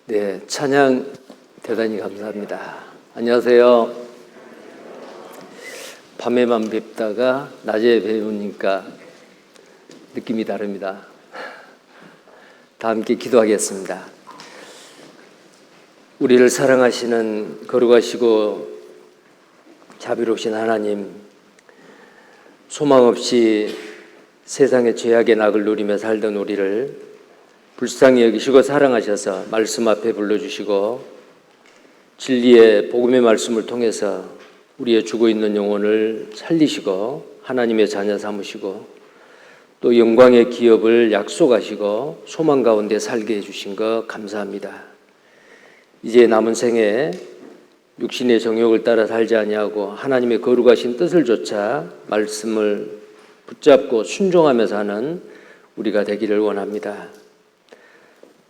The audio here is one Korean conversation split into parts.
네, 찬양 대단히 감사합니다. 안녕하세요. 밤에만 뵙다가 낮에 뵈우니까 느낌이 다릅니다. 다 함께 기도하겠습니다. 우리를 사랑하시는 거룩하시고 자비로우신 하나님, 소망 없이 세상의 죄악의 낙을 누리며 살던 우리를 불쌍히 여기시고 사랑하셔서 말씀 앞에 불러주시고 진리의 복음의 말씀을 통해서 우리의 죽어있는 영혼을 살리시고 하나님의 자녀 삼으시고 또 영광의 기업을 약속하시고 소망 가운데 살게 해주신 것 감사합니다. 이제 남은 생에 육신의 정욕을 따라 살지 아니하고 하나님의 거룩하신 뜻을 좇아 말씀을 붙잡고 순종하며 사는 우리가 되기를 원합니다.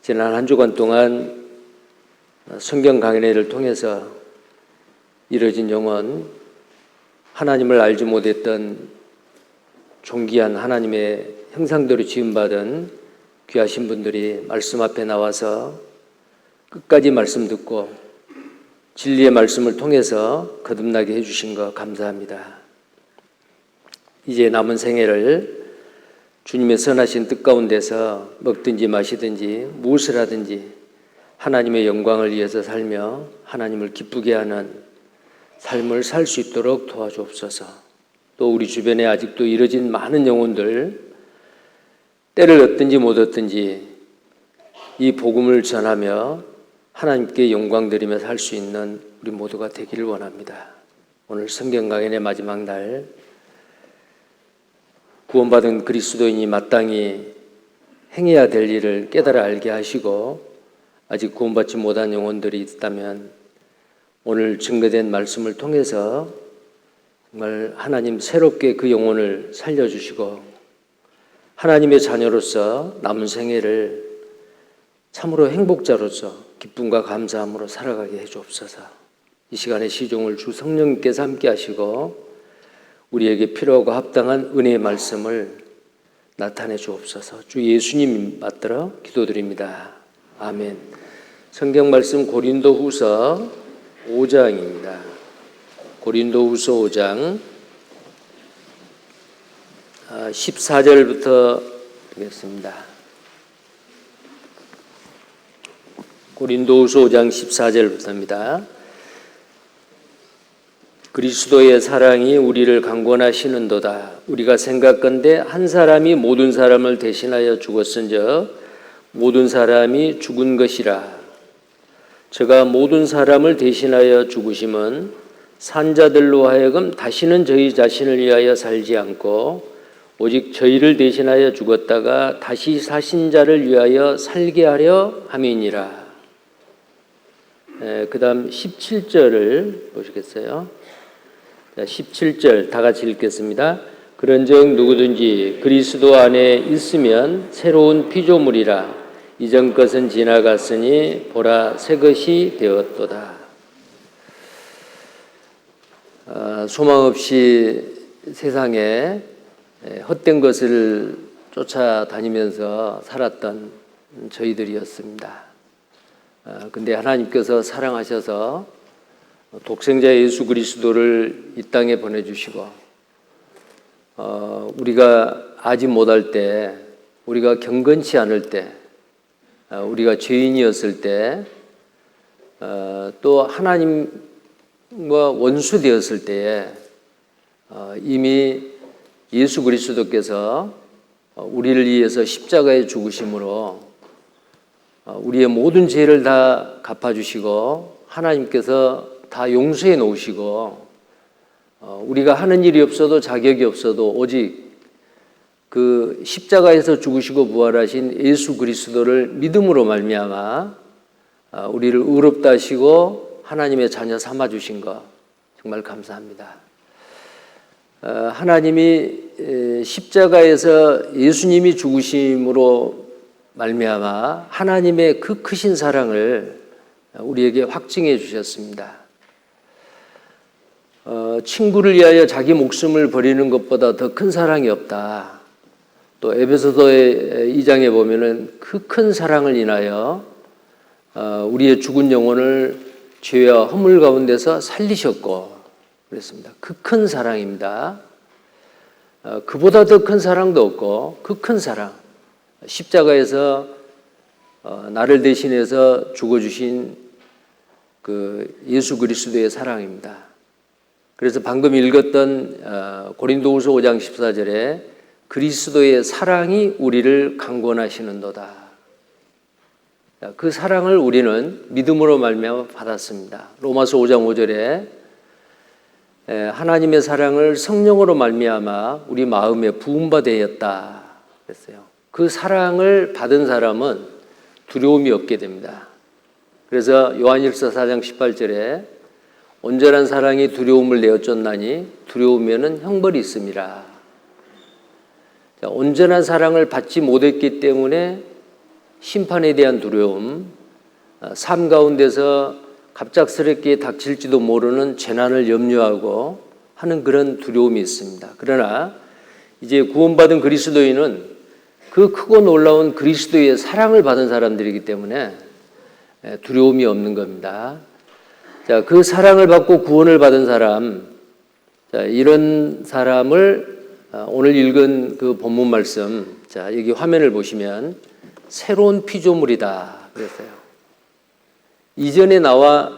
지난 한 주간 동안 성경 강연회를 통해서 이뤄진 영혼, 하나님을 알지 못했던 존귀한 하나님의 형상대로 지음받은 귀하신 분들이 말씀 앞에 나와서 끝까지 말씀 듣고 진리의 말씀을 통해서 거듭나게 해주신 것 감사합니다. 이제 남은 생애를 주님의 선하신 뜻 가운데서 먹든지 마시든지 무엇을 하든지 하나님의 영광을 위해서 살며 하나님을 기쁘게 하는 삶을 살 수 있도록 도와주옵소서. 또 우리 주변에 아직도 이뤄진 많은 영혼들, 때를 얻든지 못 얻든지 이 복음을 전하며 하나님께 영광 드리며 살 수 있는 우리 모두가 되기를 원합니다. 오늘 성경 강연의 마지막 날 구원받은 그리스도인이 마땅히 행해야 될 일을 깨달아 알게 하시고 아직 구원받지 못한 영혼들이 있다면 오늘 증거된 말씀을 통해서 정말 하나님 새롭게 그 영혼을 살려주시고 하나님의 자녀로서 남은 생애를 참으로 행복자로서 기쁨과 감사함으로 살아가게 해주옵소서. 이 시간에 시종을 주 성령님께서 함께 하시고 우리에게 필요하고 합당한 은혜의 말씀을 나타내 주옵소서. 주 예수님 받들어 기도드립니다. 아멘. 성경 말씀 고린도후서 5장입니다. 고린도후서 5장 14절부터 보겠습니다. 고린도후서 5장 14절부터입니다. 그리스도의 사랑이 우리를 강권하시는도다. 우리가 생각건대 한 사람이 모든 사람을 대신하여 죽었은즉 모든 사람이 죽은 것이라. 저가 모든 사람을 대신하여 죽으심은 산자들로 하여금 다시는 저희 자신을 위하여 살지 않고 오직 저희를 대신하여 죽었다가 다시 사신 자를 위하여 살게 하려 함이니라. 그 다음 17절을 보시겠어요? 17절 다 같이 읽겠습니다. 그런즉 누구든지 그리스도 안에 있으면 새로운 피조물이라. 이전 것은 지나갔으니 보라 새 것이 되었도다. 소망 없이 세상에 헛된 것을 쫓아다니면서 살았던 저희들이었습니다. 근데 하나님께서 사랑하셔서 독생자 예수 그리스도를 이 땅에 보내주시고 우리가 아직 못할 때, 우리가 경건치 않을 때, 우리가 죄인이었을 때, 또 하나님과 원수되었을 때에 이미 예수 그리스도께서 우리를 위해서 십자가에 죽으심으로 우리의 모든 죄를 다 갚아주시고 하나님께서 다 용서해 놓으시고 우리가 하는 일이 없어도 자격이 없어도 오직 그 십자가에서 죽으시고 부활하신 예수 그리스도를 믿음으로 말미암아 우리를 의롭다 하시고 하나님의 자녀 삼아 주신 것 정말 감사합니다. 하나님이 십자가에서 예수님이 죽으심으로 말미암아 하나님의 그 크신 사랑을 우리에게 확증해 주셨습니다. 친구를 위하여 자기 목숨을 버리는 것보다 더 큰 사랑이 없다. 또 에베소서의 2장에 보면은 그 큰 사랑을 인하여 우리의 죽은 영혼을 죄와 허물 가운데서 살리셨고 그랬습니다. 그 큰 사랑입니다. 그보다 더 큰 사랑도 없고 그 큰 사랑, 십자가에서 나를 대신해서 죽어주신 그 예수 그리스도의 사랑입니다. 그래서 방금 읽었던 고린도후서 5장 14절에 그리스도의 사랑이 우리를 강권하시는도다. 그 사랑을 우리는 믿음으로 말미암아 받았습니다. 로마서 5장 5절에 하나님의 사랑을 성령으로 말미암아 우리 마음에 부음바 되었다 그랬어요. 그 사랑을 받은 사람은 두려움이 없게 됩니다. 그래서 요한일서 4장 18절에 온전한 사랑이 두려움을 내어쫓나니 두려움에는 형벌이 있음이라. 온전한 사랑을 받지 못했기 때문에 심판에 대한 두려움, 삶 가운데서 갑작스럽게 닥칠지도 모르는 재난을 염려하고 하는 그런 두려움이 있습니다. 그러나 이제 구원받은 그리스도인은 그 크고 놀라운 그리스도의 사랑을 받은 사람들이기 때문에 두려움이 없는 겁니다. 자, 그 사랑을 받고 구원을 받은 사람, 자, 이런 사람을 오늘 읽은 그 본문 말씀, 자, 여기 화면을 보시면 새로운 피조물이다 그랬어요. 이전에 나와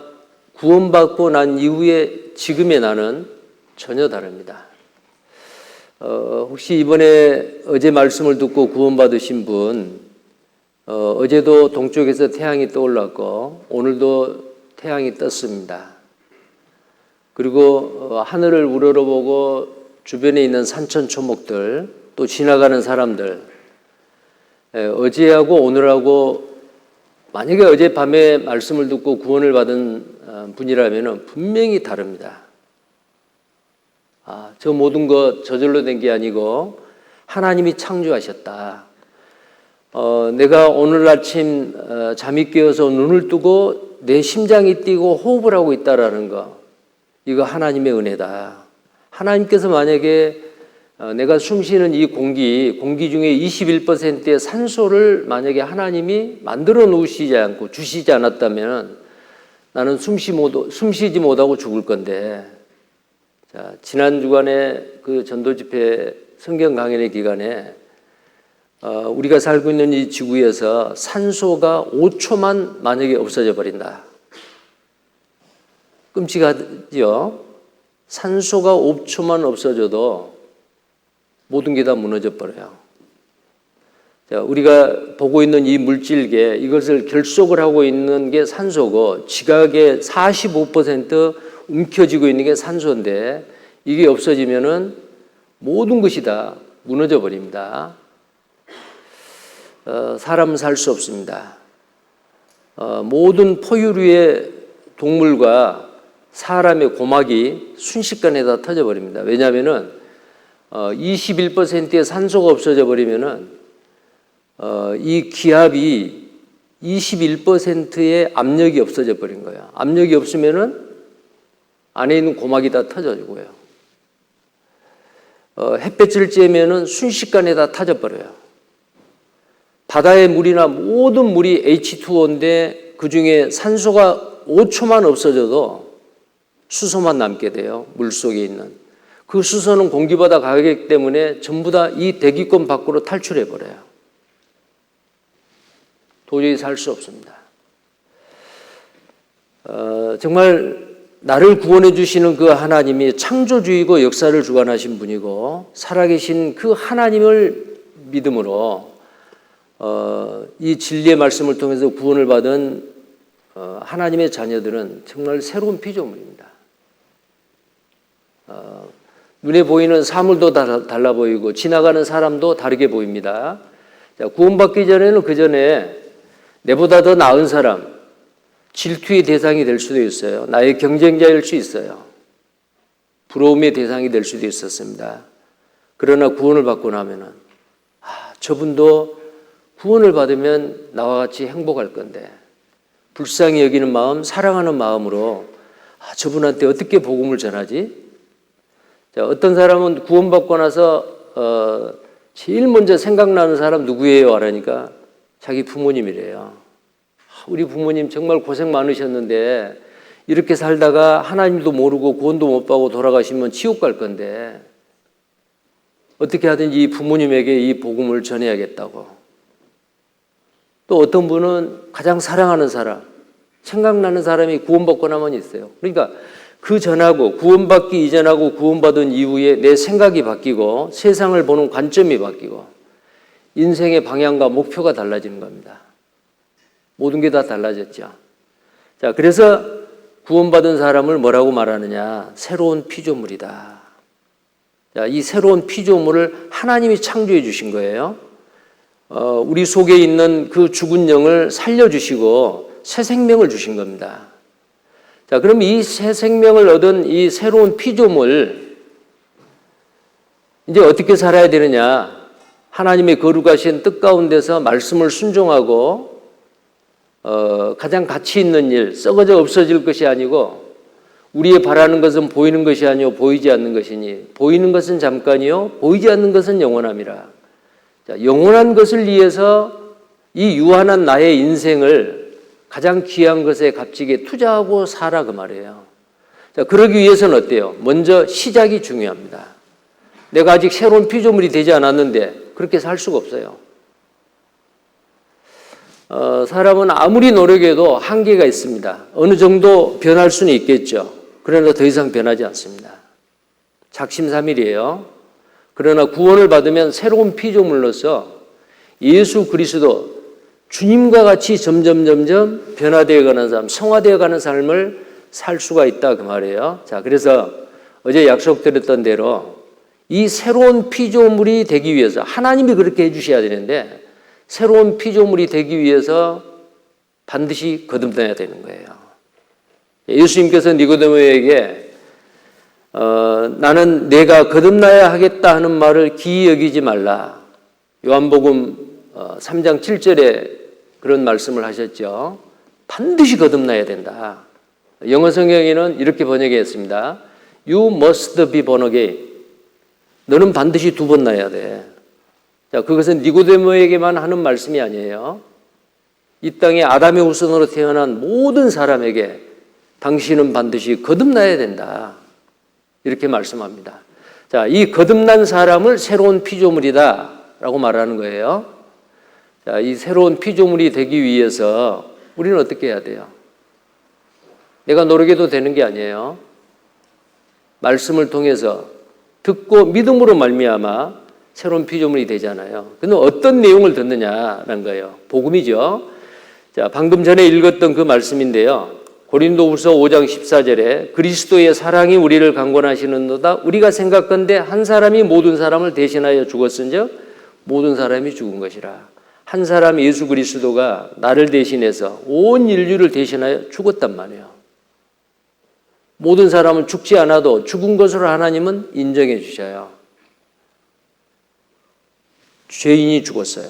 구원받고 난 이후에 지금의 나는 전혀 다릅니다. 혹시 이번에 어제 말씀을 듣고 구원받으신 분, 어제도 동쪽에서 태양이 떠올랐고 오늘도 태양이 떴습니다. 그리고 하늘을 우러러보고 주변에 있는 산천초목들, 또 지나가는 사람들, 어제하고 오늘하고 만약에 어젯밤에 말씀을 듣고 구원을 받은 분이라면 분명히 다릅니다. 저 모든 것 저절로 된 게 아니고 하나님이 창조하셨다. 내가 오늘 아침 잠이 깨어서 눈을 뜨고 내 심장이 뛰고 호흡을 하고 있다라는 거, 이거 하나님의 은혜다. 하나님께서 만약에 내가 숨쉬는 이 공기 중에 21%의 산소를 만약에 하나님이 만들어 놓으시지 않고 주시지 않았다면 나는 숨쉬지 못하고 죽을 건데, 자, 지난 주간에 그 전도 집회 성경 강연의 기간에 우리가 살고 있는 이 지구에서 산소가 5초만 만약에 없어져 버린다. 끔찍하죠? 산소가 5초만 없어져도 모든 게 다 무너져 버려요. 자, 우리가 보고 있는 이 물질계, 이것을 결속을 하고 있는 게 산소고 지각의 45% 움켜쥐고 있는 게 산소인데 이게 없어지면은 모든 것이 다 무너져 버립니다. 사람은 살 수 없습니다. 모든 포유류의 동물과 사람의 고막이 순식간에 다 터져버립니다. 왜냐하면은 21%의 산소가 없어져 버리면은 이 기압이 21%의 압력이 없어져 버린 거예요. 압력이 없으면은 안에 있는 고막이 다 터져지고요. 햇볕을 쬐면은 순식간에 다 타져버려요. 바다의 물이나 모든 물이 H2O인데 그 중에 산소가 5초만 없어져도 수소만 남게 돼요. 물 속에 있는. 그 수소는 공기보다 가기 때문에 전부 다 이 대기권 밖으로 탈출해 버려요. 도저히 살 수 없습니다. 정말 나를 구원해 주시는 그 하나님이 창조주이고 역사를 주관하신 분이고 살아계신 그 하나님을 믿음으로 이 진리의 말씀을 통해서 구원을 받은 하나님의 자녀들은 정말 새로운 피조물입니다. 눈에 보이는 사물도 달라 보이고 지나가는 사람도 다르게 보입니다. 자, 구원받기 전에는 그 전에 내보다 더 나은 사람, 질투의 대상이 될 수도 있어요. 나의 경쟁자일 수 있어요. 부러움의 대상이 될 수도 있었습니다. 그러나 구원을 받고 나면은 저분도 구원을 받으면 나와 같이 행복할 건데 불쌍히 여기는 마음, 사랑하는 마음으로 저분한테 어떻게 복음을 전하지? 자, 어떤 사람은 구원받고 나서 제일 먼저 생각나는 사람 누구예요? 하라니까 자기 부모님이래요. 우리 부모님 정말 고생 많으셨는데 이렇게 살다가 하나님도 모르고 구원도 못 받고 돌아가시면 지옥 갈 건데 어떻게 하든지 이 부모님에게 이 복음을 전해야겠다고. 또 어떤 분은 가장 사랑하는 사람, 생각나는 사람이 구원받고 나면 있어요. 그러니까 그 전하고 구원받기 이전하고 구원받은 이후에 내 생각이 바뀌고 세상을 보는 관점이 바뀌고 인생의 방향과 목표가 달라지는 겁니다. 모든 게 다 달라졌죠. 자, 그래서 구원받은 사람을 뭐라고 말하느냐? 새로운 피조물이다. 자, 이 새로운 피조물을 하나님이 창조해 주신 거예요. 우리 속에 있는 그 죽은 영을 살려주시고 새 생명을 주신 겁니다. 자, 그럼 이 새 생명을 얻은 이 새로운 피조물, 이제 어떻게 살아야 되느냐? 하나님의 거룩하신 뜻 가운데서 말씀을 순종하고, 가장 가치 있는 일, 썩어져 없어질 것이 아니고, 우리의 바라는 것은 보이는 것이 아니요 보이지 않는 것이니, 보이는 것은 잠깐이요 보이지 않는 것은 영원함이라. 자, 영원한 것을 위해서 이 유한한 나의 인생을 가장 귀한 것에 값지게 투자하고 살아 그 말이에요. 자, 그러기 위해서는 어때요? 먼저 시작이 중요합니다. 내가 아직 새로운 피조물이 되지 않았는데 그렇게 살 수가 없어요. 사람은 아무리 노력해도 한계가 있습니다. 어느 정도 변할 수는 있겠죠. 그러나 더 이상 변하지 않습니다. 작심삼일이에요. 그러나 구원을 받으면 새로운 피조물로서 예수 그리스도 주님과 같이 점점 변화되어 가는 삶, 성화되어 가는 삶을 살 수가 있다 그 말이에요. 자, 그래서 어제 약속드렸던 대로 이 새로운 피조물이 되기 위해서 하나님이 그렇게 해주셔야 되는데 새로운 피조물이 되기 위해서 반드시 거듭나야 되는 거예요. 예수님께서 니고데모에게 나는 내가 거듭나야 하겠다 하는 말을 기이 여기지 말라. 요한복음 3장 7절에 그런 말씀을 하셨죠. 반드시 거듭나야 된다. 영어 성경에는 이렇게 번역했습니다. You must be born again. 너는 반드시 두 번 나야 돼. 자, 그것은 니고데모에게만 하는 말씀이 아니에요. 이 땅에 아담의 후손으로 태어난 모든 사람에게 당신은 반드시 거듭나야 된다. 이렇게 말씀합니다. 자, 이 거듭난 사람을 새로운 피조물이다 라고 말하는 거예요. 자, 이 새로운 피조물이 되기 위해서 우리는 어떻게 해야 돼요? 내가 노력해도 되는 게 아니에요. 말씀을 통해서 듣고 믿음으로 말미암아 새로운 피조물이 되잖아요. 근데 어떤 내용을 듣느냐라는 거예요. 복음이죠. 자, 방금 전에 읽었던 그 말씀인데요. 고린도후서 5장 14절에 그리스도의 사랑이 우리를 강권하시는도다. 우리가 생각건대 한 사람이 모든 사람을 대신하여 죽었은즉 모든 사람이 죽은 것이라. 한 사람 예수 그리스도가 나를 대신해서 온 인류를 대신하여 죽었단 말이에요. 모든 사람은 죽지 않아도 죽은 것으로 하나님은 인정해 주셔요. 죄인이 죽었어요.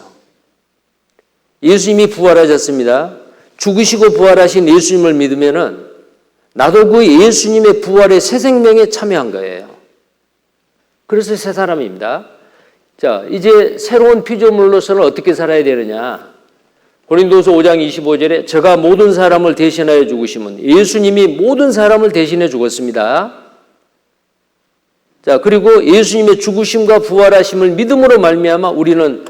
예수님이 부활하셨습니다. 죽으시고 부활하신 예수님을 믿으면은 나도 그 예수님의 부활의 새 생명에 참여한 거예요. 그래서 새 사람입니다. 자, 이제 새로운 피조물로서는 어떻게 살아야 되느냐? 고린도서 5장 25절에 저가 모든 사람을 대신하여 죽으심은 예수님이 모든 사람을 대신해 죽었습니다. 자, 그리고 예수님의 죽으심과 부활하심을 믿음으로 말미암아 우리는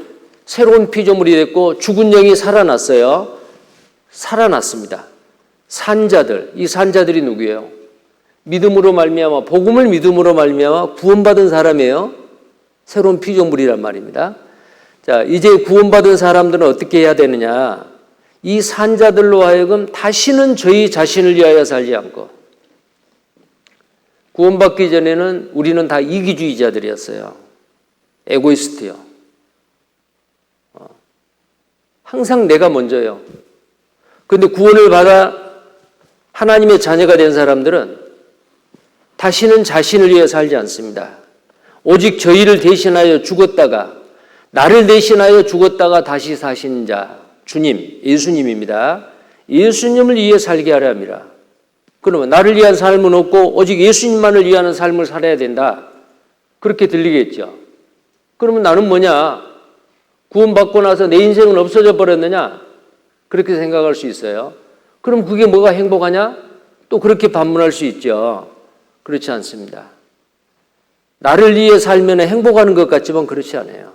새로운 피조물이 됐고 죽은 영이 살아났어요. 살아났습니다. 산자들, 이 산자들이 누구예요? 믿음으로 말미암아 복음을 믿음으로 말미암아 구원받은 사람이에요. 새로운 피조물이란 말입니다. 자, 이제 구원받은 사람들은 어떻게 해야 되느냐? 이 산자들로 하여금 다시는 저희 자신을 위하여 살지 않고 구원받기 전에는 우리는 다 이기주의자들이었어요. 에고이스트요. 항상 내가 먼저요. 그런데 구원을 받아 하나님의 자녀가 된 사람들은 다시는 자신을 위해 살지 않습니다. 오직 저희를 대신하여 죽었다가 나를 대신하여 죽었다가 다시 사신 자 주님, 예수님입니다. 예수님을 위해 살게 하려 함이라. 그러면 나를 위한 삶은 없고 오직 예수님만을 위하는 삶을 살아야 된다. 그렇게 들리겠죠. 그러면 나는 뭐냐? 구원받고 나서 내 인생은 없어져 버렸느냐? 그렇게 생각할 수 있어요. 그럼 그게 뭐가 행복하냐? 또 그렇게 반문할 수 있죠. 그렇지 않습니다. 나를 위해 살면 행복하는 것 같지만 그렇지 않아요.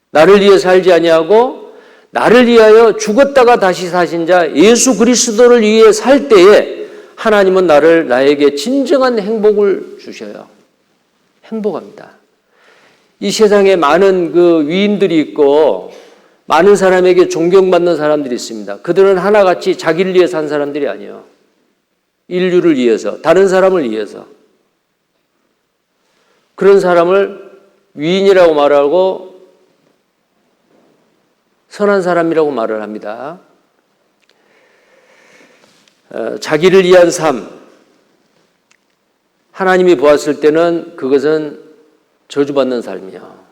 나를 위해 살지 아니하고 나를 위하여 죽었다가 다시 사신 자 예수 그리스도를 위해 살 때에 하나님은 나에게 진정한 행복을 주셔요. 행복합니다. 이 세상에 많은 그 위인들이 있고 많은 사람에게 존경받는 사람들이 있습니다. 그들은 하나같이 자기를 위해 산 사람들이 아니에요. 인류를 위해서, 다른 사람을 위해서. 그런 사람을 위인이라고 말하고 선한 사람이라고 말을 합니다. 자기를 위한 삶, 하나님이 보았을 때는 그것은 저주받는 삶이요.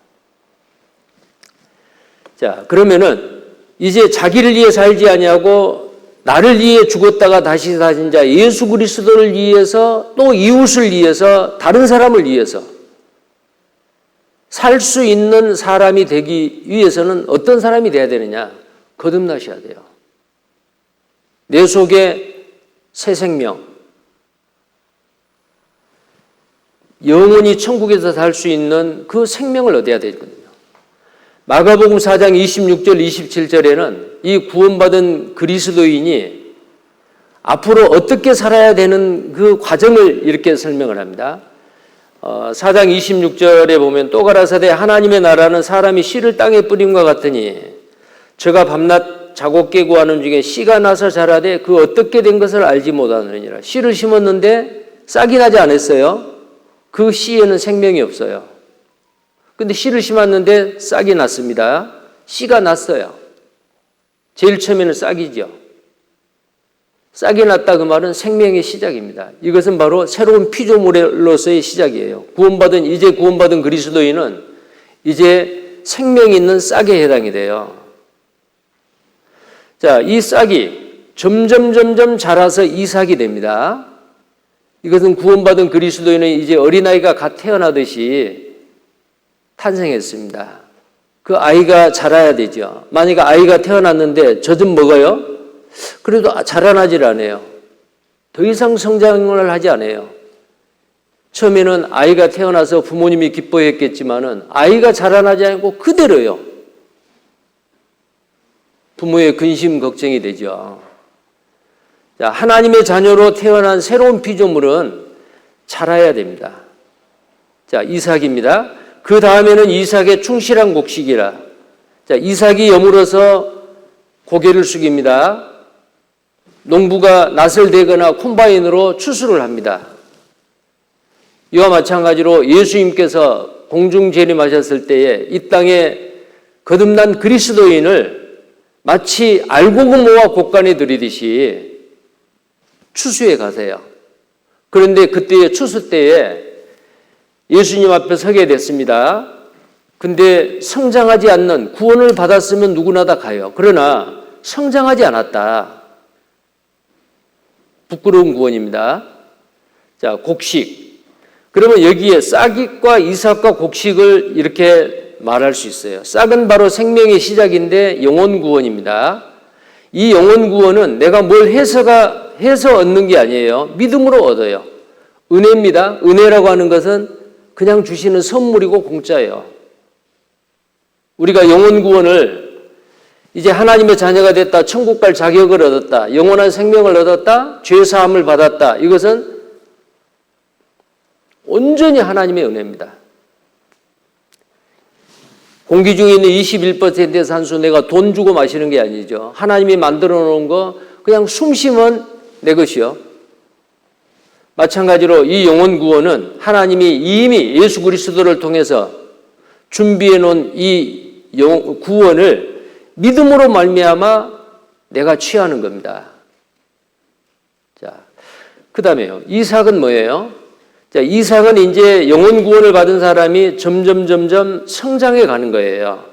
자, 그러면은 이제 자기를 위해 살지 아니하고 나를 위해 죽었다가 다시 사신 자 예수 그리스도를 위해서 또 이웃을 위해서 다른 사람을 위해서 살 수 있는 사람이 되기 위해서는 어떤 사람이 돼야 되느냐? 거듭나셔야 돼요. 내 속에 새 생명, 영원히 천국에서 살 수 있는 그 생명을 얻어야 되거든요. 마가복음 4장 26절 27절에는 이 구원받은 그리스도인이 앞으로 어떻게 살아야 되는 그 과정을 이렇게 설명을 합니다. 4장 26절에 보면 또 가라사대 하나님의 나라는 사람이 씨를 땅에 뿌림과 같으니 저가 밤낮 자고 깨고 하는 중에 씨가 나서 자라되 그 어떻게 된 것을 알지 못하느니라. 씨를 심었는데 싹이 나지 않았어요. 그 씨에는 생명이 없어요. 근데 씨를 심었는데 싹이 났습니다. 씨가 났어요. 제일 처음에는 싹이죠. 싹이 났다 그 말은 생명의 시작입니다. 이것은 바로 새로운 피조물로서의 시작이에요. 이제 구원받은 그리스도인은 이제 생명이 있는 싹에 해당이 돼요. 자, 이 싹이 점점 자라서 이삭이 됩니다. 이것은 구원받은 그리스도인은 이제 어린아이가 갓 태어나듯이 탄생했습니다. 그 아이가 자라야 되죠. 만약에 아이가 태어났는데 젖은 먹어요? 그래도 자라나질 않아요. 더 이상 성장을 하지 않아요. 처음에는 아이가 태어나서 부모님이 기뻐했겠지만은 아이가 자라나지 않고 그대로요. 부모의 근심 걱정이 되죠. 자, 하나님의 자녀로 태어난 새로운 피조물은 자라야 됩니다. 자, 이삭입니다. 그 다음에는 이삭의 충실한 곡식이라. 자, 이삭이 여물어서 고개를 숙입니다. 농부가 낫을 대거나 콤바인으로 추수를 합니다. 이와 마찬가지로 예수님께서 공중 재림하셨을 때에 이 땅에 거듭난 그리스도인을 마치 알곡을 모아 곡간에 들이듯이 추수에 가세요. 그런데 그때의 추수 때에 예수님 앞에 서게 됐습니다. 근데 성장하지 않는, 구원을 받았으면 누구나 다 가요. 그러나 성장하지 않았다. 부끄러운 구원입니다. 자, 곡식. 그러면 여기에 싹과 이삭과 곡식을 이렇게 말할 수 있어요. 싹은 바로 생명의 시작인데 영혼 구원입니다. 이 영혼 구원은 내가 뭘 해서 얻는 게 아니에요. 믿음으로 얻어요. 은혜입니다. 은혜라고 하는 것은 그냥 주시는 선물이고 공짜예요. 우리가 영혼 구원을 이제 하나님의 자녀가 됐다, 천국 갈 자격을 얻었다, 영원한 생명을 얻었다, 죄 사함을 받았다. 이것은 온전히 하나님의 은혜입니다. 공기 중에 있는 21%의 산소 내가 돈 주고 마시는 게 아니죠. 하나님이 만들어 놓은 거 그냥 숨 쉬면 내 것이요. 마찬가지로 이 영혼 구원은 하나님이 이미 예수 그리스도를 통해서 준비해 놓은 이 구원을 믿음으로 말미암아 내가 취하는 겁니다. 자, 그다음에요. 이삭은 뭐예요? 자, 이삭은 이제 영혼 구원을 받은 사람이 점점 성장해 가는 거예요.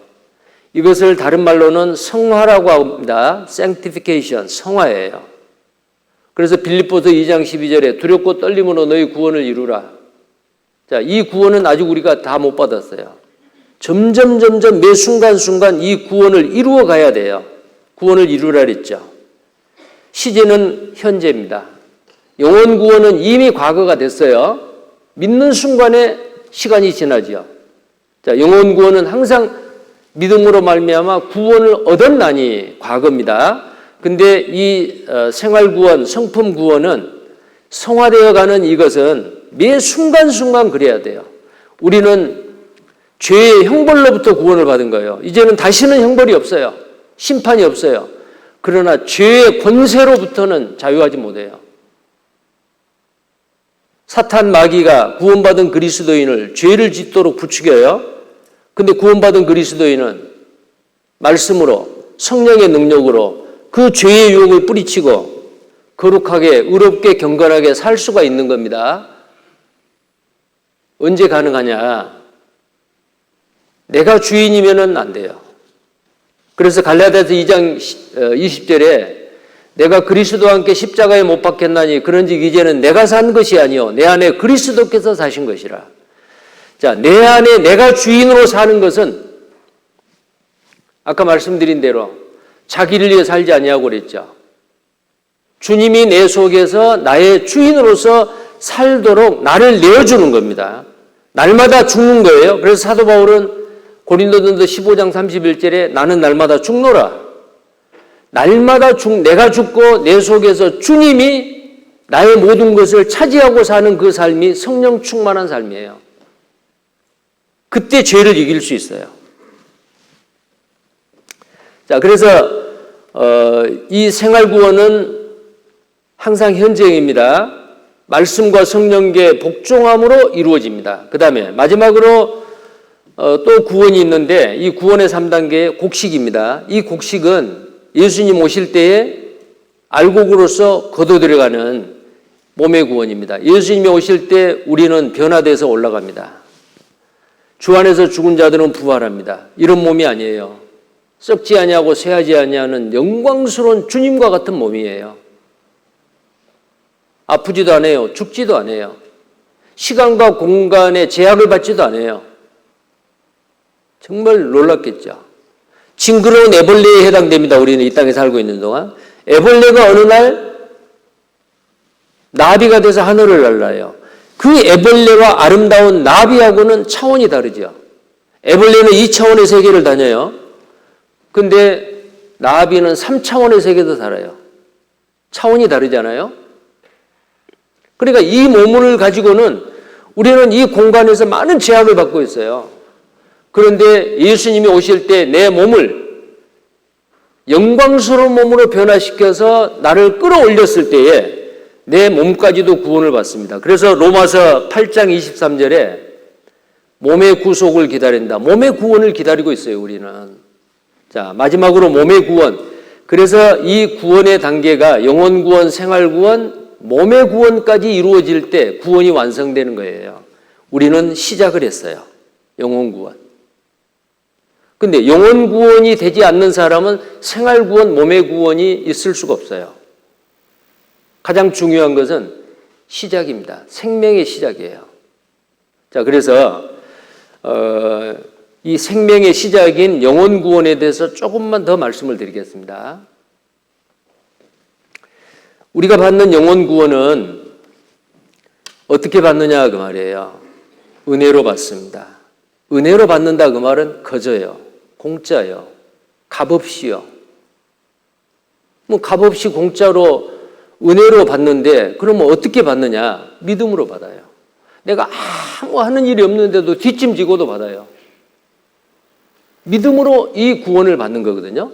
이것을 다른 말로는 성화라고 합니다. sanctification, 성화예요. 그래서 빌립보서 2장 12절에 두렵고 떨림으로 너희 구원을 이루라. 자, 이 구원은 아직 우리가 다 못 받았어요. 점점 매 순간순간 이 구원을 이루어 가야 돼요. 구원을 이루라 그랬죠. 시제는 현재입니다. 영혼 구원은 이미 과거가 됐어요. 믿는 순간에 시간이 지나죠. 자, 영혼 구원은 항상 믿음으로 말미암아 구원을 얻었나니 과거입니다. 근데 이 생활 구원, 성품 구원은 성화되어 가는 이것은 매 순간순간 그래야 돼요. 우리는 죄의 형벌로부터 구원을 받은 거예요. 이제는 다시는 형벌이 없어요. 심판이 없어요. 그러나 죄의 권세로부터는 자유하지 못해요. 사탄 마귀가 구원받은 그리스도인을 죄를 짓도록 부추겨요. 근데 구원받은 그리스도인은 말씀으로, 성령의 능력으로 그 죄의 유혹을 뿌리치고 거룩하게, 의롭게, 경건하게 살 수가 있는 겁니다. 언제 가능하냐? 내가 주인이면은 안 돼요. 그래서 갈라디아서 2장 20절에 내가 그리스도와 함께 십자가에 못 박혔나니 그런즉 이제는 내가 산 것이 아니요 내 안에 그리스도께서 사신 것이라. 자, 내 안에 내가 주인으로 사는 것은 아까 말씀드린 대로 자기를 위해 살지 아니하고 그랬죠. 주님이 내 속에서 나의 주인으로서 살도록 나를 내어주는 겁니다. 날마다 죽는 거예요. 그래서 사도 바울은 고린도전서 15장 31절에 나는 날마다 죽노라. 날마다 내가 죽고 내 속에서 주님이 나의 모든 것을 차지하고 사는 그 삶이 성령 충만한 삶이에요. 그때 죄를 이길 수 있어요. 자, 그래서 이 생활구원은 항상 현재입니다. 말씀과 성령께 복종함으로 이루어집니다. 그 다음에 마지막으로 또 구원이 있는데 이 구원의 3단계 곡식입니다. 이 곡식은 예수님 오실 때에 알곡으로서 거둬들여가는 몸의 구원입니다. 예수님이 오실 때 우리는 변화돼서 올라갑니다. 주 안에서 죽은 자들은 부활합니다. 이런 몸이 아니에요. 썩지 아니하고 쇠하지 아니하는 영광스러운 주님과 같은 몸이에요. 아프지도 않아요. 죽지도 않아요. 시간과 공간에 제약을 받지도 않아요. 정말 놀랍겠죠. 징그러운 애벌레에 해당됩니다. 우리는 이 땅에 살고 있는 동안. 애벌레가 어느 날 나비가 돼서 하늘을 날아요. 그 애벌레와 아름다운 나비하고는 차원이 다르죠. 애벌레는 2차원의 세계를 다녀요. 근데 나비는 3차원의 세계도 살아요. 차원이 다르잖아요. 그러니까 이 몸을 가지고는 우리는 이 공간에서 많은 제약을 받고 있어요. 그런데 예수님이 오실 때 내 몸을 영광스러운 몸으로 변화시켜서 나를 끌어올렸을 때에 내 몸까지도 구원을 받습니다. 그래서 로마서 8장 23절에 몸의 구속을 기다린다. 몸의 구원을 기다리고 있어요, 우리는. 자, 마지막으로 몸의 구원. 그래서 이 구원의 단계가 영혼 구원, 생활 구원, 몸의 구원까지 이루어질 때 구원이 완성되는 거예요. 우리는 시작을 했어요. 영혼 구원. 근데 영혼 구원이 되지 않는 사람은 생활 구원, 몸의 구원이 있을 수가 없어요. 가장 중요한 것은 시작입니다. 생명의 시작이에요. 자, 그래서 이 생명의 시작인 영혼 구원에 대해서 조금만 더 말씀을 드리겠습니다. 우리가 받는 영혼 구원은 어떻게 받느냐 그 말이에요. 은혜로 받습니다. 은혜로 받는다 그 말은 거저요. 공짜요. 값없이요. 뭐 값없이 공짜로 은혜로 받는데 그러면 어떻게 받느냐? 믿음으로 받아요. 내가 아무 하는 일이 없는데도 뒷짐지고도 받아요. 믿음으로 이 구원을 받는 거거든요.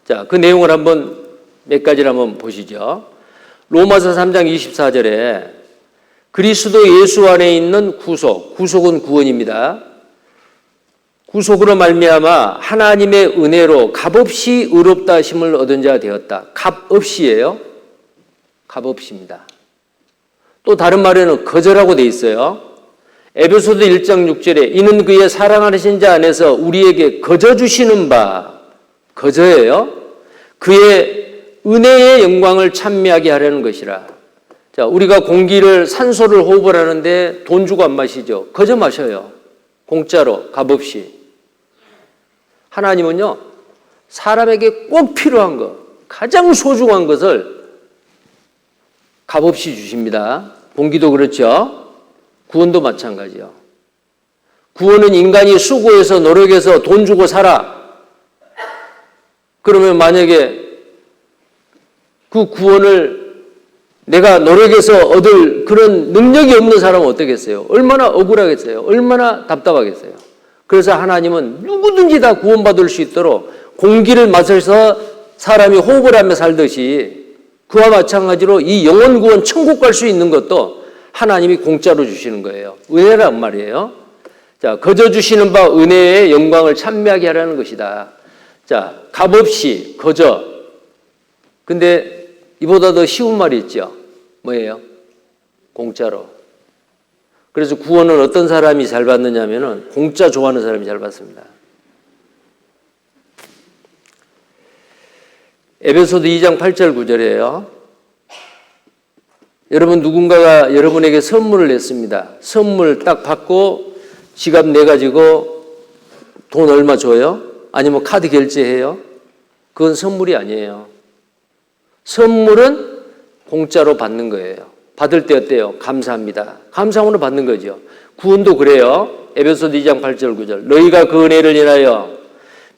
자, 그 내용을 한번 몇 가지를 한번 보시죠. 로마서 3장 24절에 그리스도 예수 안에 있는 구속, 구속은 구원입니다. 구속으로 말미암아 하나님의 은혜로 값없이 의롭다 하심을 얻은 자 되었다. 값없이예요. 값없이입니다. 또 다른 말에는 거저라고 돼 있어요. 에베소서 1장 6절에 이는 그의 사랑하신 자 안에서 우리에게 거저 주시는 바, 거저예요. 그의 은혜의 영광을 찬미하게 하려는 것이라. 자, 우리가 공기를 산소를 호흡을 하는데 돈 주고 안 마시죠. 거저 마셔요. 공짜로 값없이. 하나님은요, 사람에게 꼭 필요한 것, 가장 소중한 것을 값없이 주십니다. 봉기도 그렇죠. 구원도 마찬가지요. 구원은 인간이 수고해서 노력해서 돈 주고 살아. 그러면 만약에 그 구원을 내가 노력해서 얻을 그런 능력이 없는 사람은 어떻겠어요? 얼마나 억울하겠어요? 얼마나 답답하겠어요? 그래서 하나님은 누구든지 다 구원받을 수 있도록 공기를 마셔서 사람이 호흡을 하며 살듯이 그와 마찬가지로 이 영혼 구원 천국 갈 수 있는 것도 하나님이 공짜로 주시는 거예요. 은혜란 말이에요. 자, 거저 주시는 바 은혜의 영광을 찬미하게 하라는 것이다. 자, 값없이 거저. 근데 이보다 더 쉬운 말이 있죠. 뭐예요? 공짜로. 그래서 구원은 어떤 사람이 잘 받느냐면은 공짜 좋아하는 사람이 잘 받습니다. 에베소서 2장 8절 9절이에요. 여러분 누군가가 여러분에게 선물을 냈습니다. 선물 딱 받고 지갑 내가지고 돈 얼마 줘요? 아니면 카드 결제해요? 그건 선물이 아니에요. 선물은 공짜로 받는 거예요. 받을 때 어때요? 감사합니다. 감사함으로 받는 거죠. 구원도 그래요. 에베소서 2장 8절 9절. 너희가 그 은혜를 인하여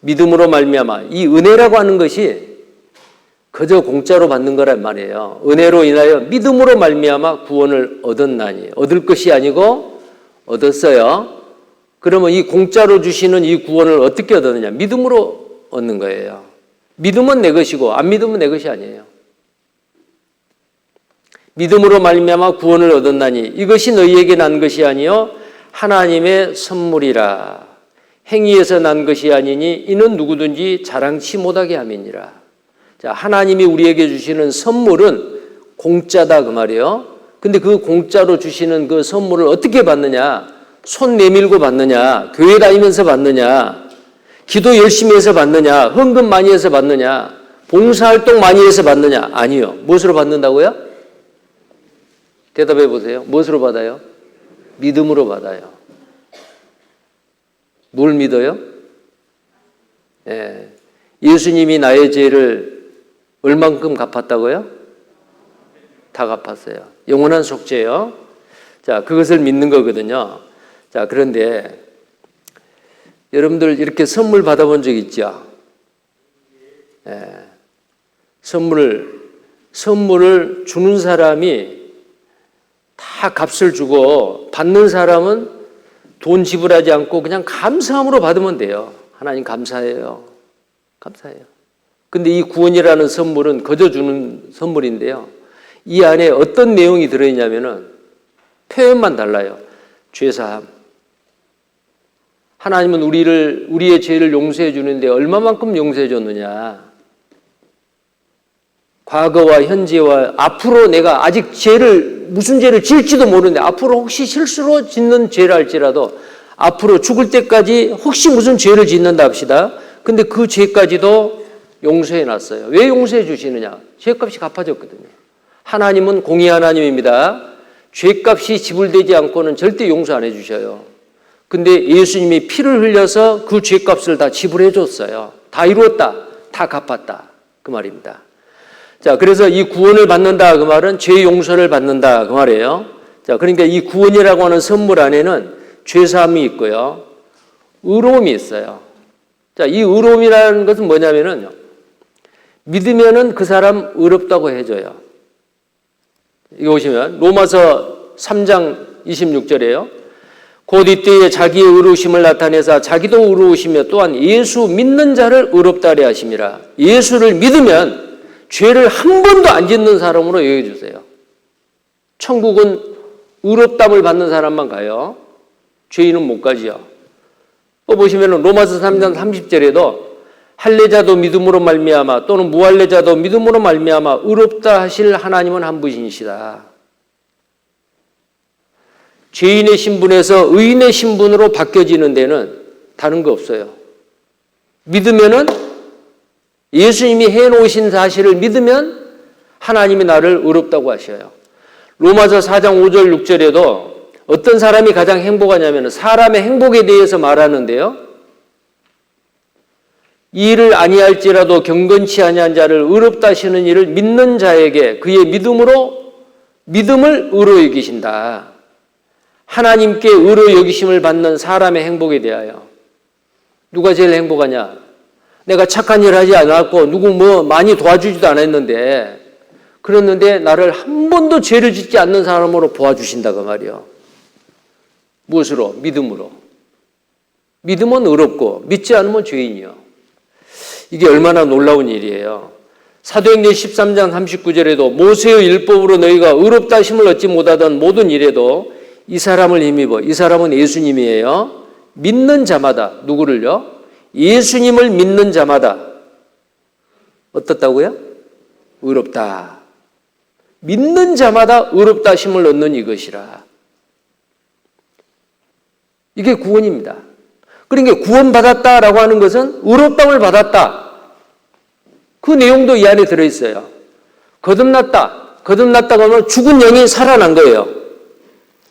믿음으로 말미암아. 이 은혜라고 하는 것이 그저 공짜로 받는 거란 말이에요. 은혜로 인하여 믿음으로 말미암아 구원을 얻었나니. 얻을 것이 아니고 얻었어요. 그러면 이 공짜로 주시는 이 구원을 어떻게 얻었느냐? 믿음으로 얻는 거예요. 믿음은 내 것이고 안 믿으면 내 것이 아니에요. 믿음으로 말미암아 구원을 얻었나니 이것이 너희에게 난 것이 아니요 하나님의 선물이라. 행위에서 난 것이 아니니 이는 누구든지 자랑치 못하게 함이니라. 자, 하나님이 우리에게 주시는 선물은 공짜다 그 말이에요. 근데 그 공짜로 주시는 그 선물을 어떻게 받느냐? 손 내밀고 받느냐? 교회 다니면서 받느냐? 기도 열심히 해서 받느냐? 헌금 많이 해서 받느냐? 봉사활동 많이 해서 받느냐? 아니요. 무엇으로 받는다고요? 대답해 보세요. 무엇으로 받아요? 믿음으로 받아요. 뭘 믿어요? 예. 예수님이 나의 죄를 얼만큼 갚았다고요? 다 갚았어요. 영원한 속죄요. 자, 그것을 믿는 거거든요. 자, 그런데 여러분들 이렇게 선물 받아본 적 있죠? 예. 선물을 주는 사람이 다 값을 주고 받는 사람은 돈 지불하지 않고 그냥 감사함으로 받으면 돼요. 하나님 감사해요. 감사해요. 근데 이 구원이라는 선물은 거저 주는 선물인데요. 이 안에 어떤 내용이 들어있냐면은 표현만 달라요. 죄사함. 하나님은 우리의 죄를 용서해 주는데 얼마만큼 용서해 줬느냐. 과거와 현재와 앞으로 내가 아직 무슨 죄를 지을지도 모르는데 앞으로 혹시 실수로 짓는 죄를 할지라도 앞으로 죽을 때까지 혹시 무슨 죄를 짓는다 합시다. 근데 그 죄까지도 용서해 놨어요. 왜 용서해 주시느냐? 죄값이 갚아졌거든요. 하나님은 공의 하나님입니다. 죄값이 지불되지 않고는 절대 용서 안 해주셔요. 근데 예수님이 피를 흘려서 그 죄값을 다 지불해 줬어요. 다 이루었다. 다 갚았다. 그 말입니다. 자, 그래서 이 구원을 받는다 그 말은 죄 용서를 받는다 그 말이에요. 자, 그러니까 이 구원이라고 하는 선물 안에는 죄사함이 있고요. 의로움이 있어요. 자, 이 의로움이라는 것은 뭐냐면은 믿으면은 그 사람 의롭다고 해줘요. 이거 보시면 로마서 3장 26절이에요. 곧 이때에 자기의 의로우심을 나타내사 자기도 의로우시며 또한 예수 믿는 자를 의롭다 하려 하심이라. 예수를 믿으면 죄를 한 번도 안 짓는 사람으로 여겨주세요. 천국은 의롭담을 받는 사람만 가요. 죄인은 못 가지요. 보시면 로마서 3장 30절에도 할례자도 믿음으로 말미암아 또는 무할례자도 믿음으로 말미암아 의롭다 하실 하나님은 한 분이시다. 죄인의 신분에서 의인의 신분으로 바뀌어지는 데는 다른 거 없어요. 믿으면은 예수님이 해놓으신 사실을 믿으면 하나님이 나를 의롭다고 하셔요. 로마서 4장 5절 6절에도 어떤 사람이 가장 행복하냐면 사람의 행복에 대해서 말하는데요. 이 일을 아니할지라도 경건치 아니한 자를 의롭다 하시는 이를 믿는 자에게 그의 믿음을 의로 여기신다. 하나님께 의로 여기심을 받는 사람의 행복에 대하여 누가 제일 행복하냐? 내가 착한 일 하지 않았고 누구 많이 도와주지도 않았는데 그랬는데 나를 한 번도 죄를 짓지 않는 사람으로 보아주신다고 말이요. 무엇으로? 믿음으로. 믿음은 의롭고 믿지 않으면 죄인이요. 이게 얼마나 놀라운 일이에요. 사도행전 13장 39절에도 모세의 율법으로 너희가 의롭다 하심을 얻지 못하던 모든 일에도 이 사람을 힘입어. 이 사람은 예수님이에요. 믿는 자마다 누구를요? 예수님을 믿는 자마다 어떻다고요? 의롭다. 믿는 자마다 의롭다 하심을 얻는 이것이라. 이게 구원입니다. 그러니까 구원받았다라고 하는 것은 의롭다함을 받았다. 그 내용도 이 안에 들어있어요. 거듭났다. 거듭났다고 하면 죽은 영이 살아난 거예요.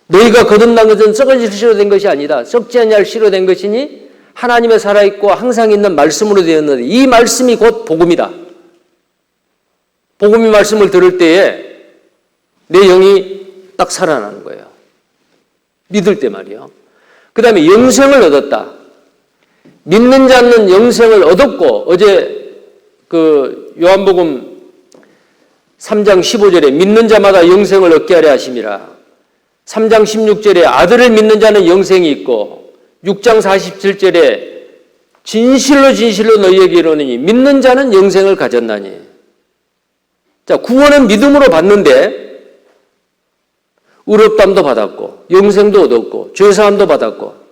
너희가 거듭난 것은 썩어질 씨로 된 것이 아니다. 썩지 아니할 씨로 된 것이니 하나님의 살아있고 항상 있는 말씀으로 되었는데 이 말씀이 곧 복음이다. 복음의 말씀을 들을 때에 내 영이 딱 살아나는 거예요. 믿을 때 말이요. 그 다음에 영생을 얻었다. 믿는 자는 영생을 얻었고 어제 요한복음 3장 15절에 믿는 자마다 영생을 얻게 하려 하심이라. 3장 16절에 아들을 믿는 자는 영생이 있고 6장 47절에 진실로 너희에게 이르노니 믿는 자는 영생을 가졌나니. 자, 구원은 믿음으로 받는데 의롭다함도 받았고 영생도 얻었고 죄사함도 받았고.